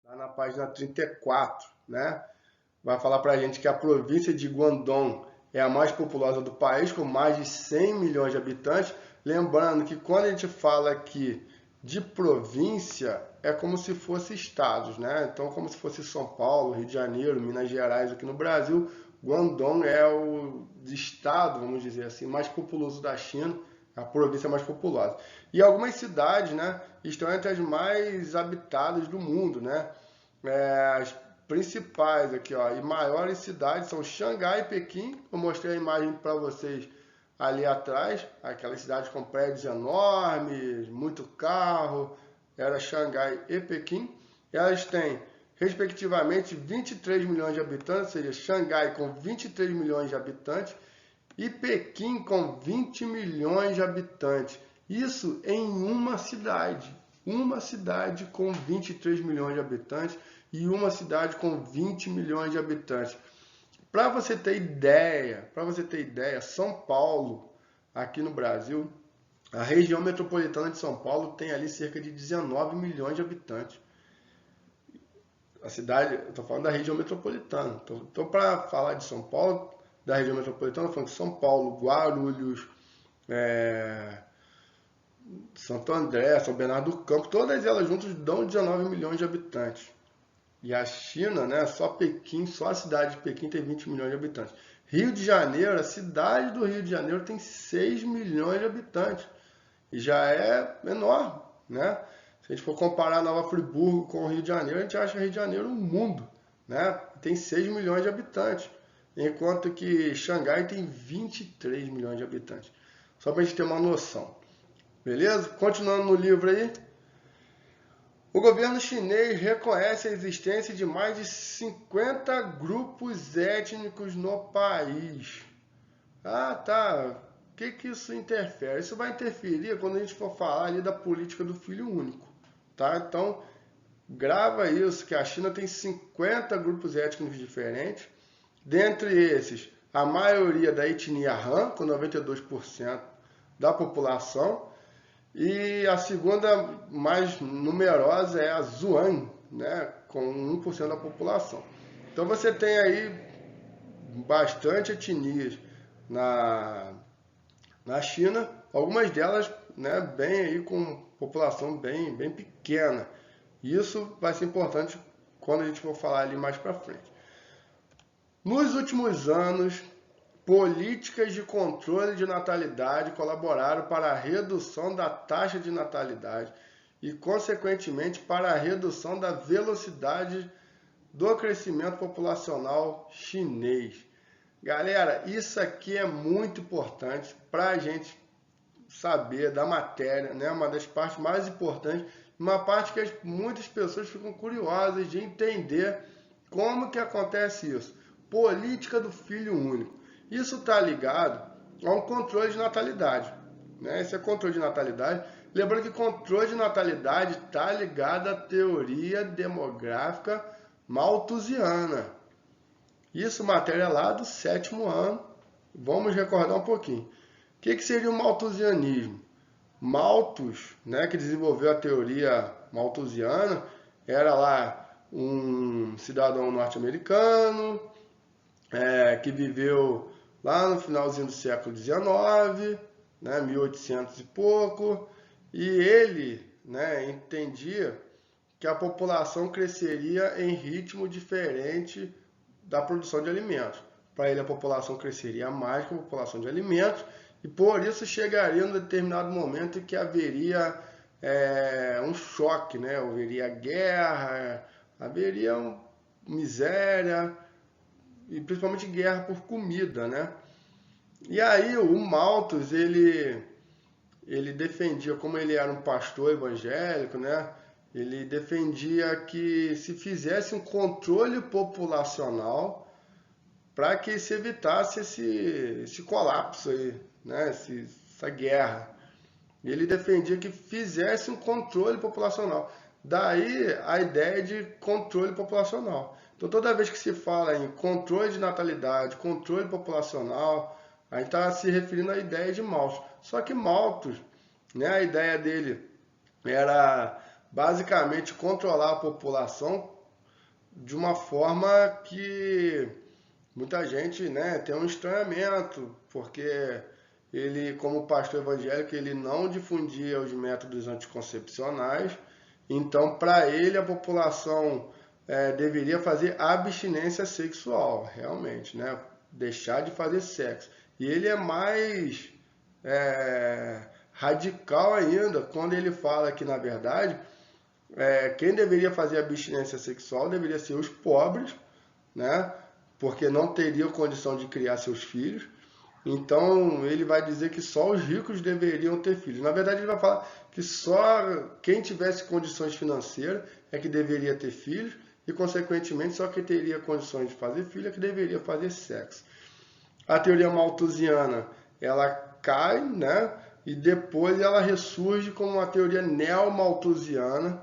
Lá na página 34, né? Vai falar para a gente que a província de Guangdong é a mais populosa do país, com mais de 100 milhões de habitantes. Lembrando que quando a gente fala aqui de província, é como se fosse estados, né? Então, como se fosse São Paulo, Rio de Janeiro, Minas Gerais aqui no Brasil, Guangdong é o estado, vamos dizer assim, mais populoso da China, a província mais populosa. E algumas cidades, né, estão entre as mais habitadas do mundo, né? As principais aqui, ó, e maiores cidades são Xangai e Pequim. Eu mostrei a imagem para vocês ali atrás, aquelas cidades com prédios enormes, muito carro, era Xangai e Pequim. Elas têm, respectivamente, 23 milhões de habitantes, ou seja, Xangai com 23 milhões de habitantes e Pequim com 20 milhões de habitantes. Isso em uma cidade com 23 milhões de habitantes e uma cidade com 20 milhões de habitantes. Para você ter ideia, São Paulo, aqui no Brasil, a região metropolitana de São Paulo tem ali cerca de 19 milhões de habitantes. A cidade, eu estou falando da região metropolitana. Então, para falar de São Paulo, da região metropolitana, eu estou falando de São Paulo, Guarulhos, Santo André, São Bernardo do Campo, todas elas juntas dão 19 milhões de habitantes. E a China, né, só Pequim, só a cidade de Pequim tem 20 milhões de habitantes. Rio de Janeiro, a cidade do Rio de Janeiro tem 6 milhões de habitantes. E já é enorme, né? Se a gente for comparar Nova Friburgo com o Rio de Janeiro, a gente acha o Rio de Janeiro um mundo, né? Tem 6 milhões de habitantes, enquanto que Xangai tem 23 milhões de habitantes. Só para a gente ter uma noção. Beleza? Continuando no livro aí. O governo chinês reconhece a existência de mais de 50 grupos étnicos no país. Ah, tá. O que isso interfere? Isso vai interferir quando a gente for falar ali da política do filho único, tá? Então, grava isso, que a China tem 50 grupos étnicos diferentes. Dentre esses, a maioria da etnia Han, com 92% da população. E a segunda mais numerosa é a Zhuang, né, com 1% da população. Então você tem aí bastante etnias na China, algumas delas, né, bem aí com população bem pequena. Isso vai ser importante quando a gente for falar ali mais para frente. Nos últimos anos, políticas de controle de natalidade colaboraram para a redução da taxa de natalidade e, consequentemente, para a redução da velocidade do crescimento populacional chinês. Galera, isso aqui é muito importante para a gente saber da matéria, né? Uma das partes mais importantes, uma parte que muitas pessoas ficam curiosas de entender como que acontece isso. Política do filho único. Isso está ligado a um controle de natalidade, né? Esse é controle de natalidade. Lembrando que controle de natalidade está ligado à teoria demográfica malthusiana. Isso, matéria lá do 7º ano. Vamos recordar um pouquinho. O que seria o malthusianismo? Malthus, né, que desenvolveu a teoria malthusiana, era lá um cidadão norte-americano que viveu lá no finalzinho do século XIX, né, 1800 e pouco, e ele, né, entendia que a população cresceria em ritmo diferente da produção de alimentos. Para ele, a população cresceria mais que a população de alimentos, e por isso chegaria um determinado momento em que haveria um choque, né? Haveria guerra, haveria miséria, e principalmente guerra por comida, né? E aí o Malthus, ele defendia, como ele era um pastor evangélico, né? Ele defendia que se fizesse um controle populacional para que se evitasse esse colapso aí, né? Essa guerra. Ele defendia que fizesse um controle populacional. Daí a ideia de controle populacional. Então toda vez que se fala em controle de natalidade, controle populacional, a gente está se referindo à ideia de Malthus. Só que Malthus, né, a ideia dele era basicamente controlar a população de uma forma que muita gente, né, tem um estranhamento, porque ele, como pastor evangélico, ele não difundia os métodos anticoncepcionais. Então, para ele, a população deveria fazer abstinência sexual, realmente, né? Deixar de fazer sexo. E ele é mais radical ainda, quando ele fala que, na verdade, quem deveria fazer abstinência sexual deveria ser os pobres, né? Porque não teriam condição de criar seus filhos. Então ele vai dizer que só os ricos deveriam ter filhos. Na verdade, ele vai falar que só quem tivesse condições financeiras é que deveria ter filhos, e consequentemente só quem teria condições de fazer filho é que deveria fazer sexo. A teoria malthusiana, ela cai, né? E depois ela ressurge como uma teoria neo-malthusiana,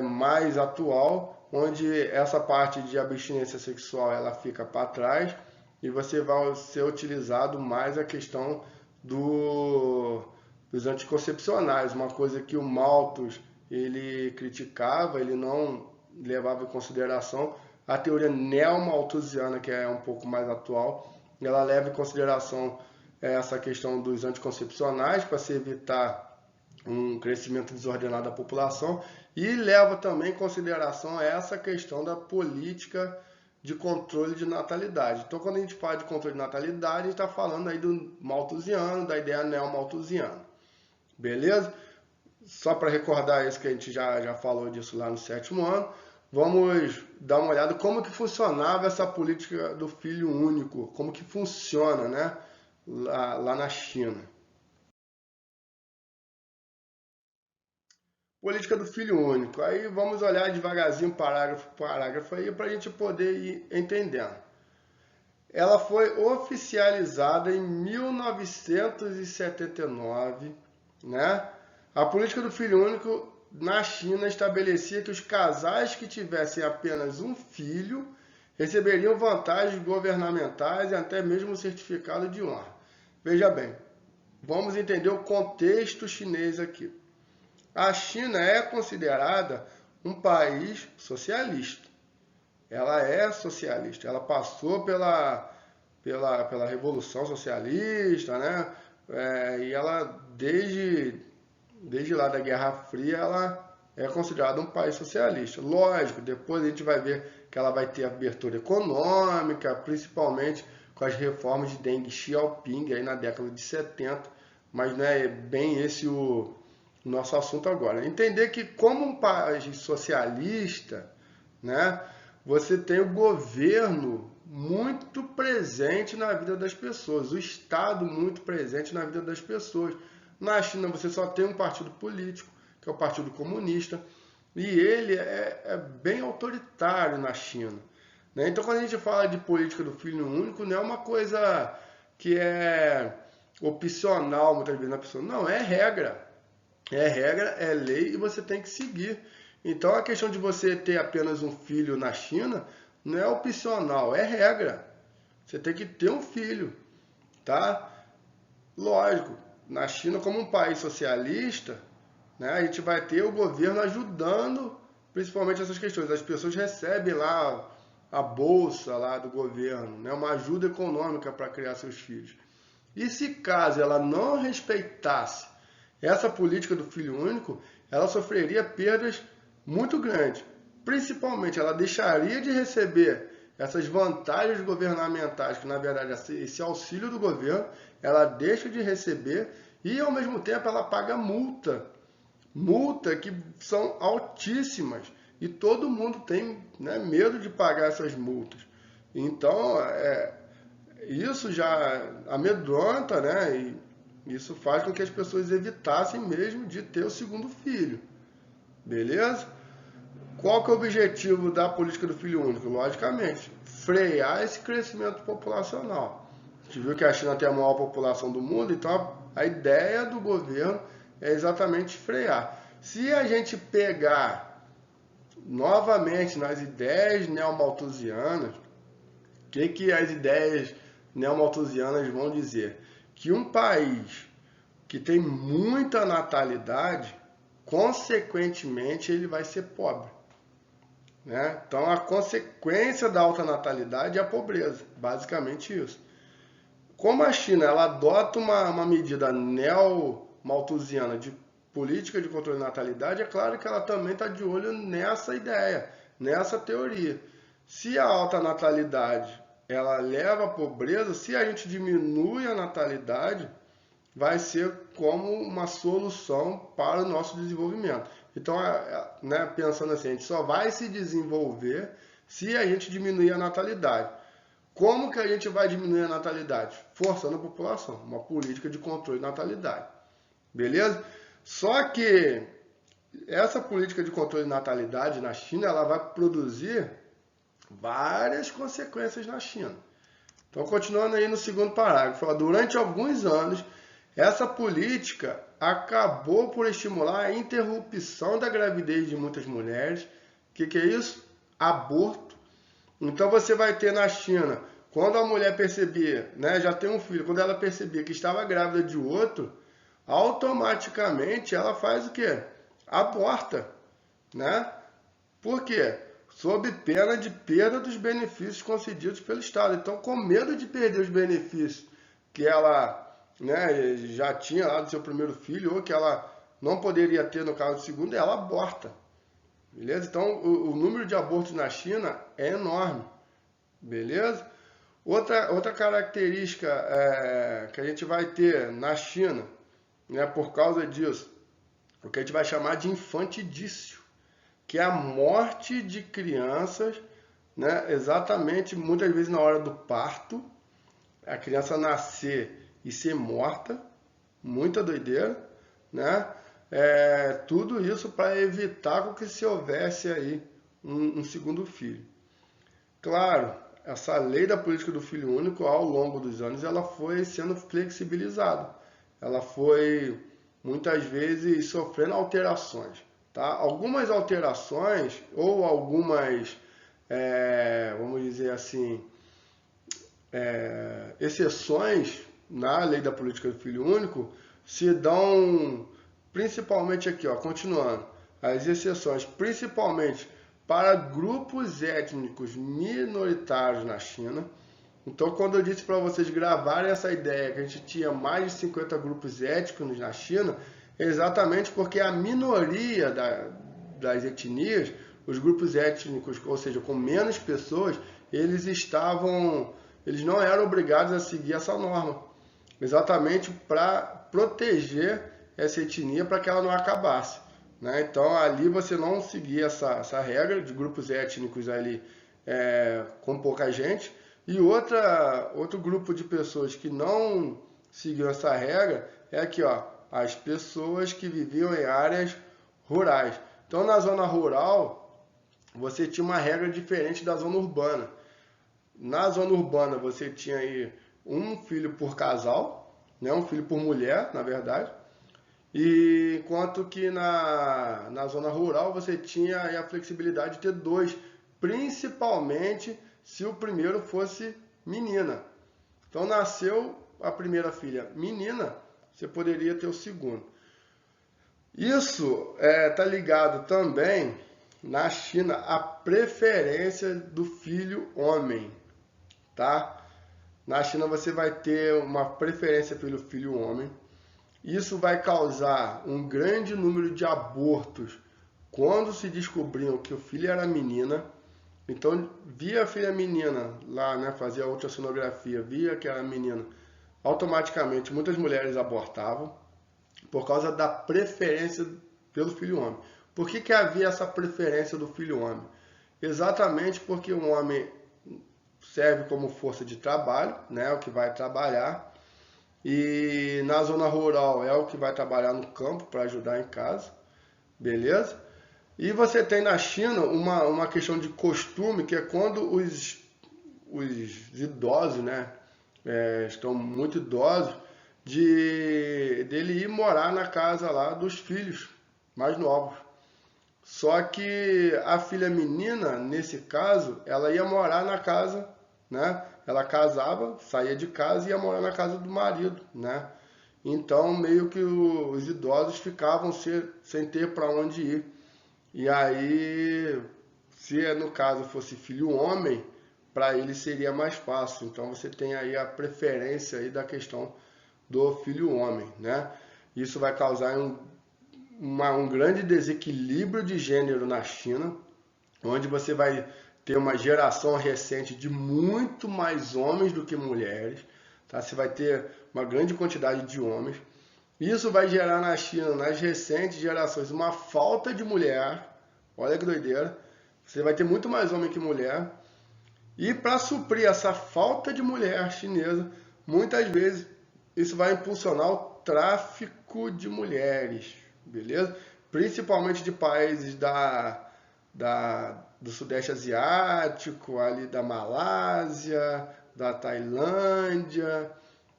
mais atual, onde essa parte de abstinência sexual ela fica para trás, e você vai ser utilizado mais a questão dos anticoncepcionais, uma coisa que o Malthus ele criticava, ele não levava em consideração. A teoria neo-malthusiana, que é um pouco mais atual, ela leva em consideração essa questão dos anticoncepcionais para se evitar um crescimento desordenado da população, e leva também em consideração essa questão da política de controle de natalidade. Então, quando a gente fala de controle de natalidade, a gente está falando aí do malthusiano, da ideia neo-malthusiana. Beleza? Só para recordar isso, que a gente já falou disso lá no 7º ano, vamos dar uma olhada como que funcionava essa política do filho único, como que funciona, né, lá na China. Política do filho único. Aí vamos olhar devagarzinho, parágrafo por parágrafo aí, para a gente poder ir entendendo. Ela foi oficializada em 1979, né? A política do filho único na China estabelecia que os casais que tivessem apenas um filho receberiam vantagens governamentais e até mesmo um certificado de honra. Veja bem, vamos entender o contexto chinês aqui. A China é considerada um país socialista. Ela é socialista. Ela passou pela Revolução Socialista, né? E ela, desde lá da Guerra Fria, ela é considerada um país socialista. Lógico, depois a gente vai ver que ela vai ter abertura econômica, principalmente com as reformas de Deng Xiaoping aí na década de 70, mas não é bem esse o nosso assunto agora. Entender que como um país socialista, né, você tem o governo muito presente na vida das pessoas, o Estado muito presente na vida das pessoas. Na China você só tem um partido político, que é o Partido Comunista, e ele é bem autoritário na China, né? Então quando a gente fala de política do filho único, não é uma coisa que é opcional muitas vezes na pessoa. Não, é regra. É regra, é lei e você tem que seguir. Então a questão de você ter apenas um filho na China não é opcional, é regra. Você tem que ter um filho, tá? Lógico, na China, como um país socialista, né, a gente vai ter o governo ajudando principalmente essas questões. As pessoas recebem lá a bolsa lá do governo, né, uma ajuda econômica para criar seus filhos. E se caso ela não respeitasse essa política do filho único, ela sofreria perdas muito grandes. Principalmente, ela deixaria de receber essas vantagens governamentais, que na verdade esse auxílio do governo, ela deixa de receber e ao mesmo tempo ela paga multa. Multa que são altíssimas e todo mundo tem, né, medo de pagar essas multas. Então, isso já amedronta, né? E isso faz com que as pessoas evitassem mesmo de ter o segundo filho. Beleza? Qual que é o objetivo da política do filho único? Logicamente, frear esse crescimento populacional. A gente viu que a China tem a maior população do mundo, então a ideia do governo é exatamente frear. Se a gente pegar novamente nas ideias neomalthusianas, o que as ideias neomalthusianas vão dizer? Que um país que tem muita natalidade, consequentemente, ele vai ser pobre, né? Então, a consequência da alta natalidade é a pobreza, basicamente isso. Como a China ela adota uma medida neo-malthusiana de política de controle de natalidade, é claro que ela também está de olho nessa ideia, nessa teoria. Se a alta natalidade ela leva à pobreza, se a gente diminui a natalidade, vai ser como uma solução para o nosso desenvolvimento. Então, né, pensando assim, a gente só vai se desenvolver se a gente diminuir a natalidade. Como que a gente vai diminuir a natalidade? Forçando a população, uma política de controle de natalidade. Beleza? Só que essa política de controle de natalidade na China, ela vai produzir várias consequências na China. Então, continuando aí no segundo parágrafo, durante alguns anos, essa política acabou por estimular a interrupção da gravidez de muitas mulheres. O que é isso? Aborto. Então, você vai ter na China, quando a mulher percebia, né, já tem um filho, quando ela percebia que estava grávida de outro, automaticamente ela faz o quê? Aborta, né? Por quê? Sob pena de perda dos benefícios concedidos pelo Estado. Então, com medo de perder os benefícios que ela, né, já tinha lá do seu primeiro filho, ou que ela não poderia ter no caso do segundo, ela aborta. Beleza? Então, o número de abortos na China é enorme. Beleza? Outra característica que a gente vai ter na China, né, por causa disso, o que a gente vai chamar de infanticídio, que é a morte de crianças, né, exatamente, muitas vezes na hora do parto, a criança nascer e ser morta, muita doideira, né? Tudo isso para evitar com que se houvesse aí um segundo filho. Claro, essa lei da política do filho único, ao longo dos anos, ela foi sendo flexibilizada. Ela foi, muitas vezes, sofrendo alterações. Tá? Algumas alterações, ou algumas, vamos dizer assim, exceções na lei da política do filho único, se dão principalmente aqui, ó, continuando, as exceções principalmente para grupos étnicos minoritários na China. Então, quando eu disse para vocês gravarem essa ideia que a gente tinha mais de 50 grupos étnicos na China, é exatamente porque a minoria das etnias, os grupos étnicos, ou seja, com menos pessoas, eles estavam eles não eram obrigados a seguir essa norma, exatamente para proteger essa etnia para que ela não acabasse, né? Então ali você não seguia essa regra de grupos étnicos ali com pouca gente, e outro grupo de pessoas que não seguiam essa regra é aqui, ó, as pessoas que viviam em áreas rurais. Então na zona rural você tinha uma regra diferente da zona urbana. Na zona urbana você tinha aí um filho por casal, né? Um filho por mulher, na verdade. E enquanto que na zona rural você tinha aí a flexibilidade de ter dois, principalmente se o primeiro fosse menina. Então nasceu a primeira filha menina, você poderia ter o segundo. Isso está ligado também na China à preferência do filho homem, tá? Na China você vai ter uma preferência pelo filho homem. Isso vai causar um grande número de abortos quando se descobriam que o filho era menina. Então, via a filha menina lá, né, fazia a ultrassonografia, via que era menina, automaticamente muitas mulheres abortavam por causa da preferência pelo filho homem. Por que havia essa preferência do filho homem? Exatamente porque o homem serve como força de trabalho, né, o que vai trabalhar, e na zona rural é o que vai trabalhar no campo para ajudar em casa, beleza? E você tem na China uma questão de costume, que é quando os idosos, né, estão muito idosos, dele ir morar na casa lá dos filhos mais novos. Só que a filha menina, nesse caso, ela ia morar na casa, né? Ela casava, saía de casa e ia morar na casa do marido, né? Então, meio que os idosos ficavam sem ter para onde ir. E aí, se no caso fosse filho homem, para ele seria mais fácil. Então, você tem aí a preferência aí da questão do filho homem, né? Isso vai causar um grande desequilíbrio de gênero na China, onde você vai ter uma geração recente de muito mais homens do que mulheres, tá? Você vai ter uma grande quantidade de homens. Isso vai gerar na China, nas recentes gerações, uma falta de mulher. Olha que doideira. Você vai ter muito mais homem que mulher. E para suprir essa falta de mulher chinesa, muitas vezes isso vai impulsionar o tráfico de mulheres, beleza? Principalmente de países do Sudeste Asiático, ali da Malásia, da Tailândia,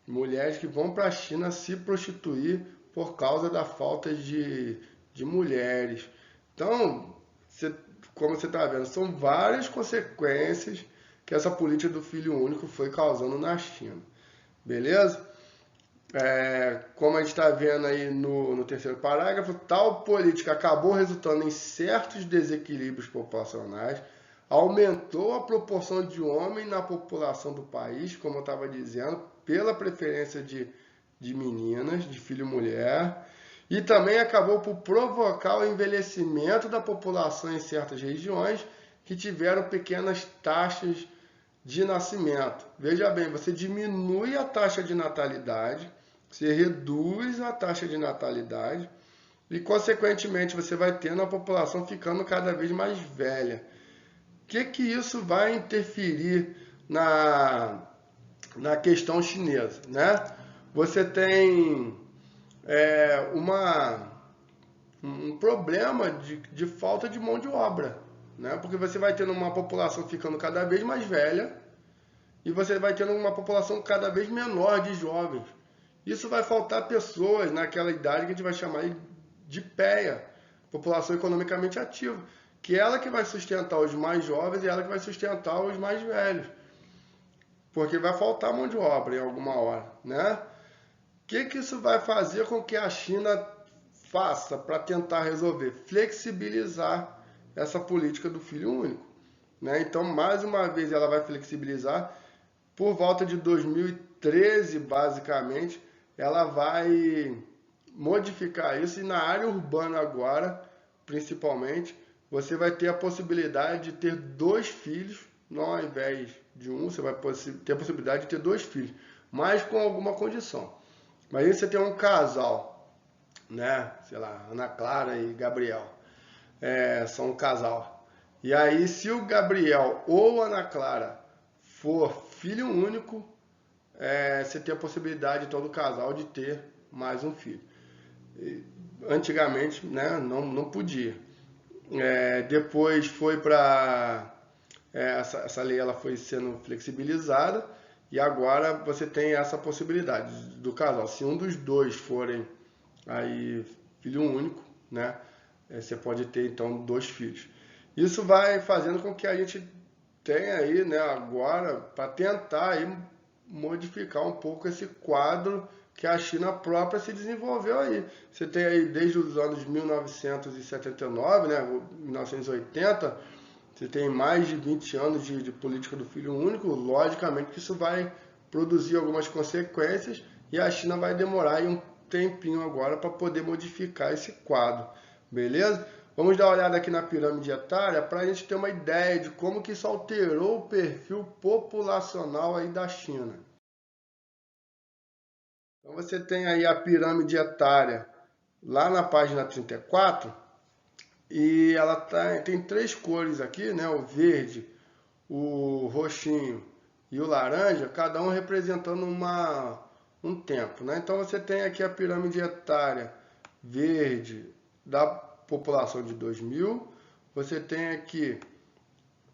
mulheres que vão para a China se prostituir por causa da falta de mulheres. Então, como você está vendo, são várias consequências que essa política do filho único foi causando na China. Beleza? Como a gente está vendo aí no terceiro parágrafo, tal política acabou resultando em certos desequilíbrios populacionais, aumentou a proporção de homem na população do país, como eu estava dizendo, pela preferência de meninas, de filho e mulher, e também acabou por provocar o envelhecimento da população em certas regiões que tiveram pequenas taxas de nascimento. Veja bem, você diminui a taxa de natalidade, você reduz a taxa de natalidade e, consequentemente, você vai tendo a população ficando cada vez mais velha. O que isso vai interferir na questão chinesa, né? Você tem um problema de falta de mão de obra, né? Porque você vai tendo uma população ficando cada vez mais velha e você vai tendo uma população cada vez menor de jovens. Isso vai faltar pessoas naquela idade que a gente vai chamar de PEA, população economicamente ativa, que é ela que vai sustentar os mais jovens e ela que vai sustentar os mais velhos. Porque vai faltar mão de obra em alguma hora, né? O que isso vai fazer com que a China faça para tentar resolver? Flexibilizar essa política do filho único, né? Então, mais uma vez, ela vai flexibilizar. Por volta de 2013, basicamente, ela vai modificar isso. E na área urbana agora, principalmente, você vai ter a possibilidade de ter 2 filhos, não, ao invés de um, você vai ter a possibilidade de ter 2 filhos, mas com alguma condição. Imagina você tem um casal, né? Sei lá, Ana Clara e Gabriel, são um casal. E aí, se o Gabriel ou a Ana Clara for filho único, você tem a possibilidade, então, do casal de ter mais um filho. Antigamente, né, não podia. Depois foi para... essa lei ela foi sendo flexibilizada e agora você tem essa possibilidade do casal. Se um dos dois forem aí filho único, né, você pode ter então 2 filhos. Isso vai fazendo com que a gente tenha aí, né, agora para tentar aí modificar um pouco esse quadro que a China própria se desenvolveu aí. Você tem aí desde os anos 1979, né, 1980, você tem mais de 20 anos de política do filho único. Logicamente que isso vai produzir algumas consequências e a China vai demorar aí um tempinho agora para poder modificar esse quadro, beleza? Vamos dar uma olhada aqui na pirâmide etária para a gente ter uma ideia de como que isso alterou o perfil populacional aí da China. Então você tem aí a pirâmide etária lá na página 34 e ela tem 3 cores aqui, né? O verde, o roxinho e o laranja, cada um representando um tempo, né? Então você tem aqui a pirâmide etária verde da população de 2000, você tem aqui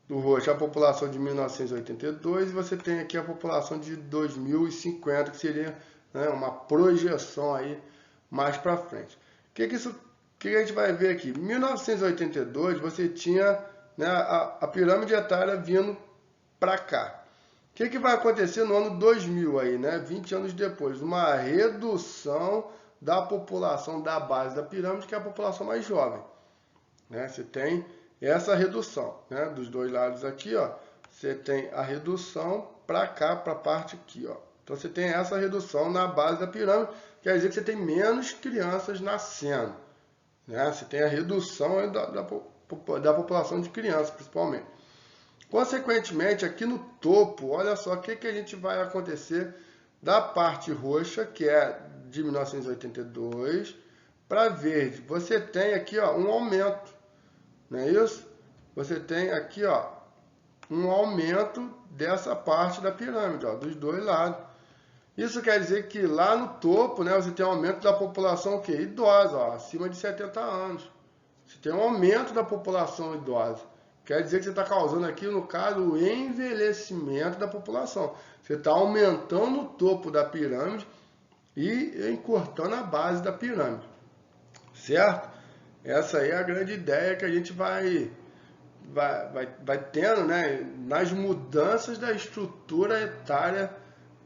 do roxo a população de 1982 e você tem aqui a população de 2050, que seria, né, uma projeção aí mais para frente. O que a gente vai ver aqui? Em 1982 você tinha, né, a pirâmide etária vindo para cá. O que vai acontecer no ano 2000 aí, né? 20 anos depois, uma redução da população da base da pirâmide, que é a população mais jovem, né? Você tem essa redução, né? Dos dois lados aqui, ó, você tem a redução para cá, para a parte aqui, ó. Então você tem essa redução na base da pirâmide, quer dizer que você tem menos crianças nascendo, né? Você tem a redução da população de crianças, principalmente. Consequentemente, aqui no topo, olha só o que a gente vai acontecer da parte roxa, que é de 1982, para verde. Você tem aqui, ó, um aumento, não é isso? Você tem aqui, ó, um aumento dessa parte da pirâmide, ó, dos dois lados. Isso quer dizer que lá no topo, né, você tem um aumento da população, o quê? Idosa, ó, acima de 70 anos. Você tem um aumento da população idosa. Quer dizer que você está causando aqui, no caso, o envelhecimento da população. Você está aumentando o topo da pirâmide e encurtando a base da pirâmide. Certo? Essa aí é a grande ideia que a gente vai tendo, né, nas mudanças da estrutura etária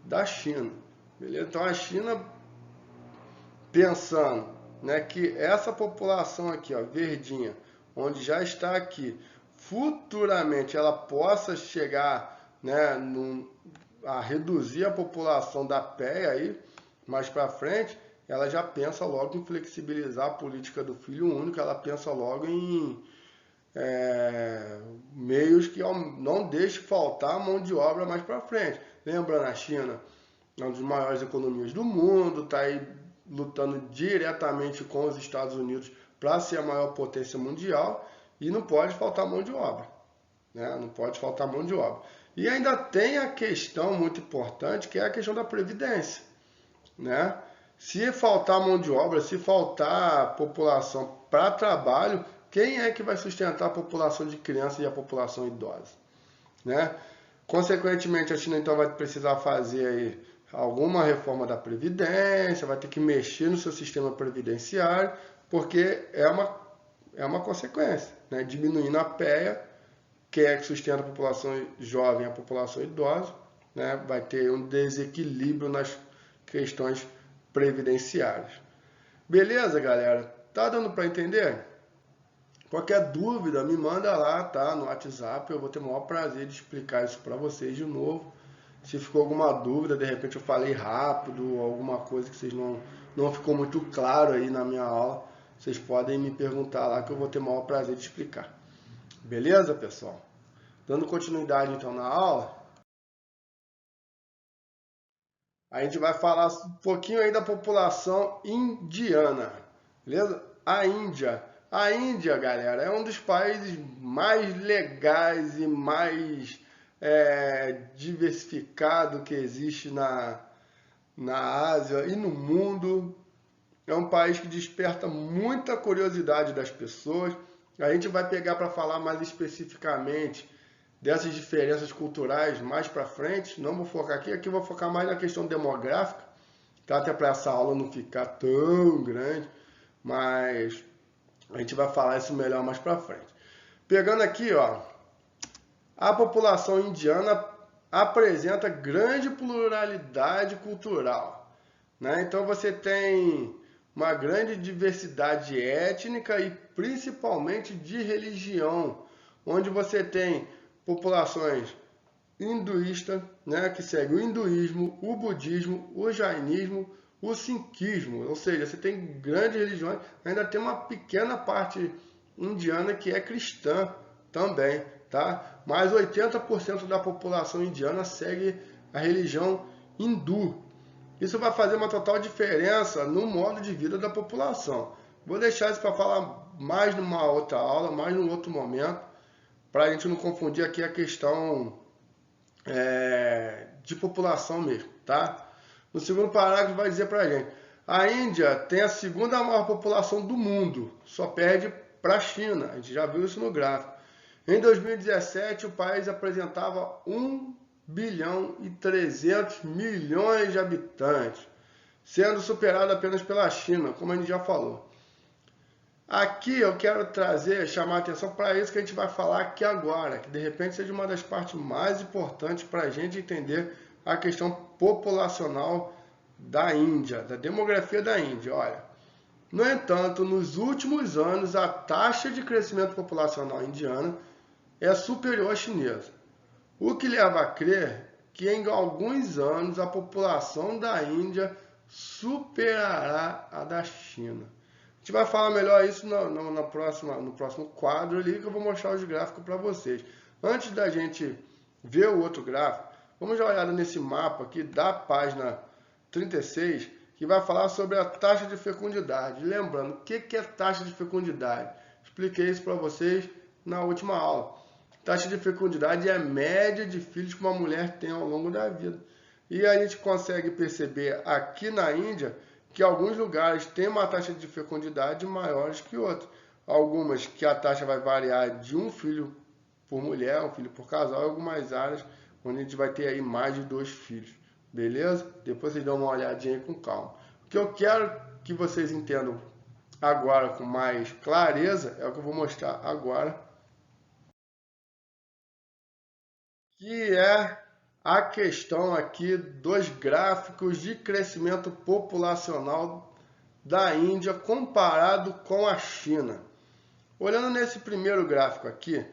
da China. Beleza? Então a China, pensando, né, que essa população aqui, ó, verdinha, onde já está aqui, futuramente ela possa chegar, né, a reduzir a população da PEA aí, mais para frente, ela já pensa logo em flexibilizar a política do filho único, ela pensa logo em meios que não deixe faltar mão de obra mais para frente. Lembrando, a China é uma das maiores economias do mundo, está aí lutando diretamente com os Estados Unidos para ser a maior potência mundial e não pode faltar mão de obra, né? Não pode faltar mão de obra. E ainda tem a questão muito importante, que é a questão da previdência, né? Se faltar mão de obra, se faltar população para trabalho, quem é que vai sustentar a população de crianças e a população idosa, né? Consequentemente, a China então vai precisar fazer aí alguma reforma da previdência, vai ter que mexer no seu sistema previdenciário, porque é uma consequência, né? Diminuindo a PEA, que é que sustenta a população jovem e a população idosa, né? Vai ter um desequilíbrio nas questões previdenciárias. Beleza, galera? Tá dando para entender? Qualquer dúvida, me manda lá, tá? No WhatsApp, eu vou ter o maior prazer de explicar isso para vocês de novo. Se ficou alguma dúvida, de repente eu falei rápido, alguma coisa que vocês não ficou muito claro aí na minha aula, vocês podem me perguntar lá que eu vou ter o maior prazer de explicar. Beleza, pessoal? Dando continuidade então na aula, a gente vai falar um pouquinho aí da população indiana, beleza? A Índia, galera, é um dos países mais legais e mais diversificado que existe na Ásia e no mundo. É um país que desperta muita curiosidade das pessoas. A gente vai pegar para falar mais especificamente dessas diferenças culturais mais para frente. Não vou focar aqui, aqui eu vou focar mais na questão demográfica, tá? Até para essa aula não ficar tão grande, mas a gente vai falar isso melhor mais para frente. Pegando aqui, ó, a população indiana apresenta grande pluralidade cultural, né? Então você tem uma grande diversidade étnica e principalmente de religião, onde você tem populações hinduístas, né, que seguem o hinduísmo, o budismo, o jainismo, o sikhismo, ou seja, você tem grandes religiões, ainda tem uma pequena parte indiana que é cristã também, tá? Mas 80% da população indiana segue a religião hindu. Isso vai fazer uma total diferença no modo de vida da população. Vou deixar isso para falar mais numa outra aula, mais num outro momento, para a gente não confundir aqui a questão de população mesmo, tá? No segundo parágrafo vai dizer para a gente: a Índia tem a segunda maior população do mundo, só perde para a China. A gente já viu isso no gráfico. Em 2017, o país apresentava 1 bilhão e 300 milhões de habitantes, sendo superado apenas pela China, como a gente já falou. Aqui eu quero chamar a atenção para isso que a gente vai falar aqui agora, que de repente seja uma das partes mais importantes para a gente entender a questão populacional da Índia, da demografia da Índia. Olha, no entanto, nos últimos anos, a taxa de crescimento populacional indiana é superior à chinesa, o que leva a crer que em alguns anos a população da Índia superará a da China. A gente vai falar melhor isso no próximo quadro ali, que eu vou mostrar os gráficos para vocês. Antes da gente ver o outro gráfico, vamos dar uma olhada nesse mapa aqui da página 36, que vai falar sobre a taxa de fecundidade. Lembrando, o que é taxa de fecundidade? Expliquei isso para vocês na última aula. Taxa de fecundidade é a média de filhos que uma mulher tem ao longo da vida. E a gente consegue perceber aqui na Índia que alguns lugares têm uma taxa de fecundidade maiores que outros. Algumas que a taxa vai variar de um filho por mulher, um filho por casal, e algumas áreas onde a gente vai ter aí mais de 2 filhos. Beleza? Depois vocês dão uma olhadinha aí com calma. O que eu quero que vocês entendam agora com mais clareza é o que eu vou mostrar agora, que é a questão aqui dos gráficos de crescimento populacional da Índia comparado com a China. Olhando nesse primeiro gráfico aqui,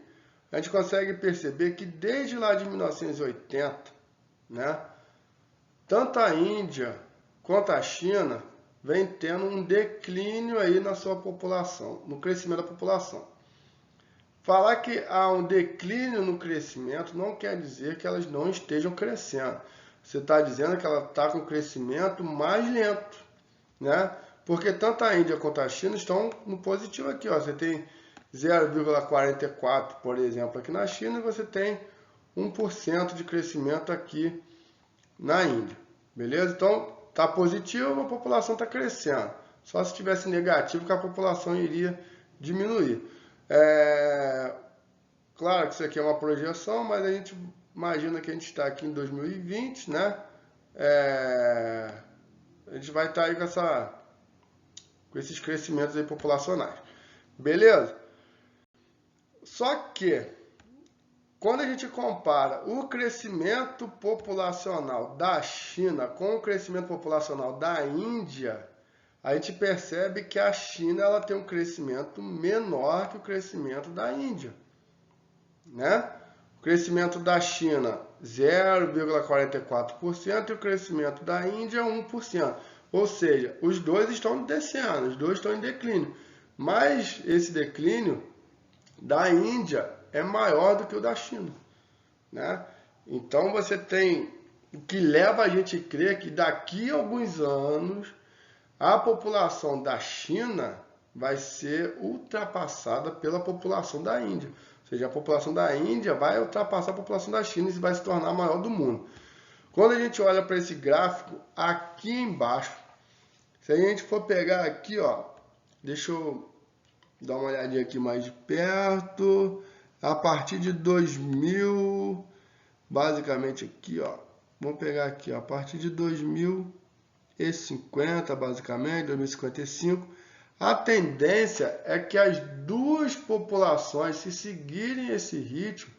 a gente consegue perceber que desde lá de 1980, né, tanto a Índia quanto a China vem tendo um declínio aí na sua população, no crescimento da população. Falar que há um declínio no crescimento não quer dizer que elas não estejam crescendo. Você está dizendo que ela está com crescimento mais lento, né? Porque tanto a Índia quanto a China estão no positivo aqui, ó. Você tem 0,44, por exemplo, aqui na China, e você tem 1% de crescimento aqui na Índia. Beleza? Então, está positivo, a população está crescendo. Só se tivesse negativo que a população iria diminuir. Claro que isso aqui é uma projeção, mas a gente imagina que a gente está aqui em 2020, né? A gente vai estar aí com esses crescimentos aí populacionais. Beleza? Só que, quando a gente compara o crescimento populacional da China com o crescimento populacional da Índia, a gente percebe que a China ela tem um crescimento menor que o crescimento da Índia, né? O crescimento da China 0,44% e o crescimento da Índia 1%. Ou seja, os dois estão descendo, os dois estão em declínio. Mas esse declínio da Índia é maior do que o da China. né? Então você tem o que leva a gente a crer que daqui a alguns anos a população da China vai ser ultrapassada pela população da Índia. Ou seja, a população da Índia vai ultrapassar a população da China e vai se tornar a maior do mundo. Quando a gente olha para esse gráfico, aqui embaixo, se a gente for pegar aqui, ó, deixa eu dar uma olhadinha aqui mais de perto, a partir de 2000, basicamente aqui, ó, vamos pegar aqui, ó, a partir de 2050, basicamente, 2055, a tendência é que as duas populações, se seguirem esse ritmo,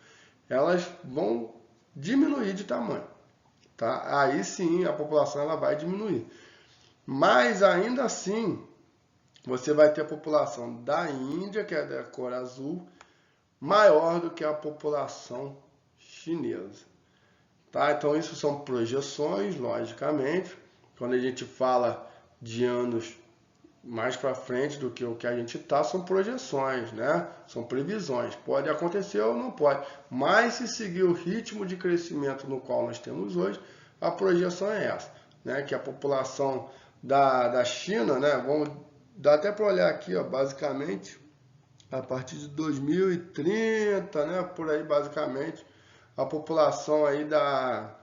elas vão diminuir de tamanho, tá? Aí sim a população ela vai diminuir. Mas ainda assim, você vai ter a população da Índia, que é da cor azul, maior do que a população chinesa. Tá? Então isso são projeções, logicamente. Quando a gente fala de anos mais para frente do que o que a gente está, são projeções, né? São previsões. Pode acontecer ou não pode. Mas se seguir o ritmo de crescimento no qual nós temos hoje, a projeção é essa, né? Que a população da China, né? Vamos dar até para olhar aqui, ó, basicamente, a partir de 2030, né? Por aí, basicamente, a população aí da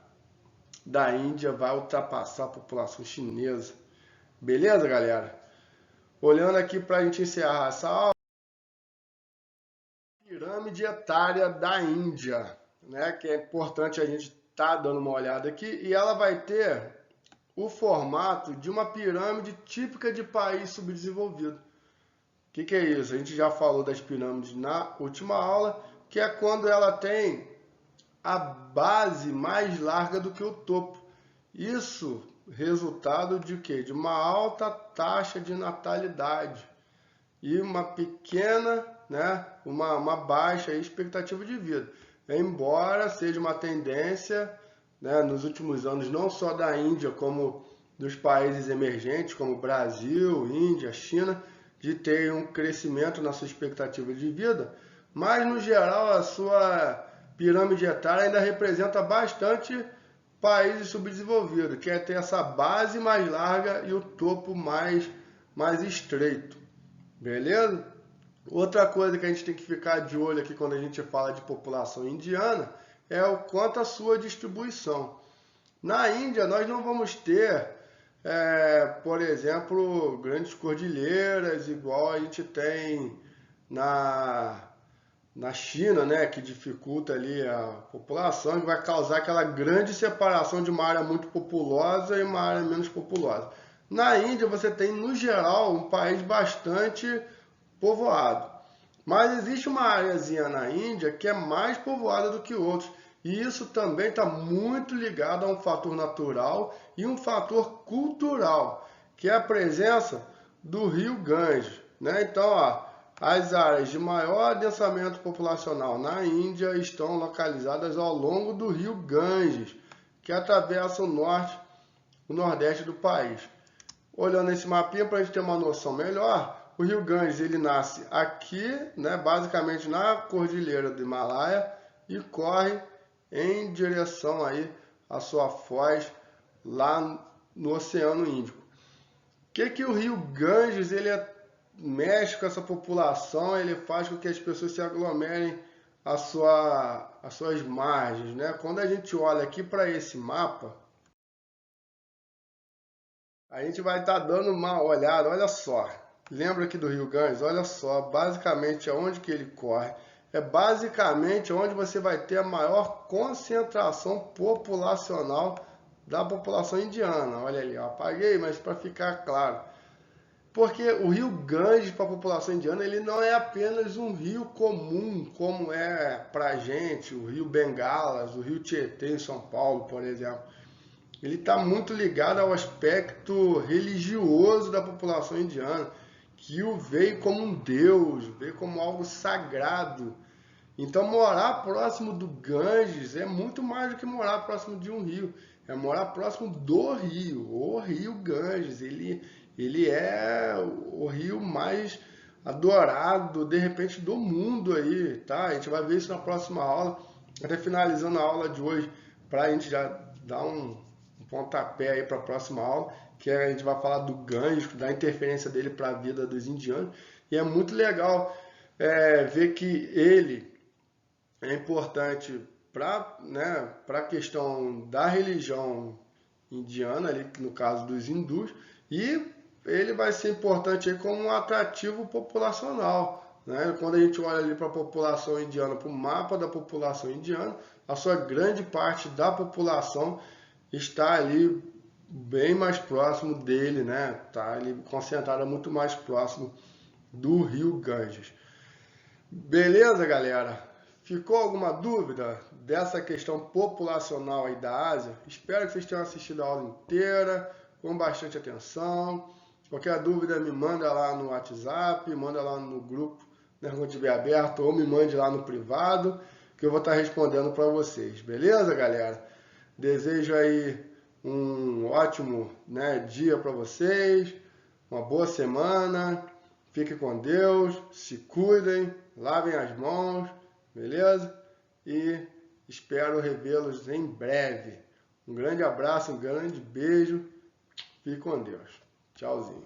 Índia vai ultrapassar a população chinesa. Beleza, galera? Olhando aqui para a gente encerrar essa aula, pirâmide etária da Índia, né? Que é importante a gente estar dando uma olhada aqui, e ela vai ter o formato de uma pirâmide típica de país subdesenvolvido. O que é isso? A gente já falou das pirâmides na última aula, que é quando ela tem a base mais larga do que o topo. Isso resultado de quê? De uma alta taxa de natalidade e uma pequena, né, uma baixa expectativa de vida. Embora seja uma tendência, né, nos últimos anos, não só da Índia, como dos países emergentes, como Brasil, Índia, China, de ter um crescimento na sua expectativa de vida, mas no geral a sua pirâmide etária ainda representa bastante países subdesenvolvidos, que é ter essa base mais larga e o topo mais estreito. Beleza? Outra coisa que a gente tem que ficar de olho aqui quando a gente fala de população indiana é o quanto a sua distribuição. Na Índia nós não vamos ter, por exemplo, grandes cordilheiras igual a gente tem na China, né, que dificulta ali a população, que vai causar aquela grande separação de uma área muito populosa e uma área menos populosa. Na Índia você tem, no geral, um país bastante povoado. Mas existe uma areazinha na Índia que é mais povoada do que outros. E isso também está muito ligado a um fator natural e um fator cultural, que é a presença do rio Ganges, né? Então, ó, as áreas de maior adensamento populacional na Índia estão localizadas ao longo do rio Ganges, que atravessa o norte, o nordeste do país. Olhando esse mapinha para a gente ter uma noção melhor, o rio Ganges ele nasce aqui, né, basicamente na cordilheira do Himalaia, e corre em direção aí à sua foz lá no Oceano Índico. O que o rio Ganges ele mexe com essa população? Ele faz com que as pessoas se aglomerem às suas margens, né? Quando a gente olha aqui para esse mapa, a gente vai estar dando uma olhada, olha só. Lembra aqui do rio Ganges? Olha só, basicamente aonde que ele corre. É basicamente onde você vai ter a maior concentração populacional da população indiana. Olha ali, eu apaguei, mas para ficar claro. Porque o rio Ganges para a população indiana ele não é apenas um rio comum, como é para a gente, o rio Bengalas, o rio Tietê em São Paulo, por exemplo. Ele está muito ligado ao aspecto religioso da população indiana, que o vê como um deus, vê como algo sagrado. Então, morar próximo do Ganges é muito mais do que morar próximo de um rio. É morar próximo do rio, o rio Ganges. Ele é o rio mais adorado, de repente, do mundo aí, tá? A gente vai ver isso na próxima aula. Até finalizando a aula de hoje, para a gente já dar um pontapé aí para a próxima aula, que a gente vai falar do Ganges, da interferência dele para a vida dos indianos. E é muito legal ver que ele é importante para, né, para a questão da religião indiana, ali, no caso dos hindus, e ele vai ser importante aí como um atrativo populacional. Né? Quando a gente olha ali para a população indiana, para o mapa da população indiana, a sua grande parte da população está ali bem mais próximo dele, né? Está ali concentrada muito mais próximo do rio Ganges. Beleza, galera? Ficou alguma dúvida dessa questão populacional aí da Ásia? Espero que vocês tenham assistido a aula inteira, com bastante atenção. Qualquer dúvida me manda lá no WhatsApp, manda lá no grupo, né, quando estiver aberto, ou me mande lá no privado, que eu vou estar respondendo para vocês. Beleza, galera? Desejo aí um ótimo, né, dia para vocês, uma boa semana. Fiquem com Deus, se cuidem, lavem as mãos, beleza? E espero revê-los em breve. Um grande abraço, um grande beijo. Fique com Deus. Tchauzinho.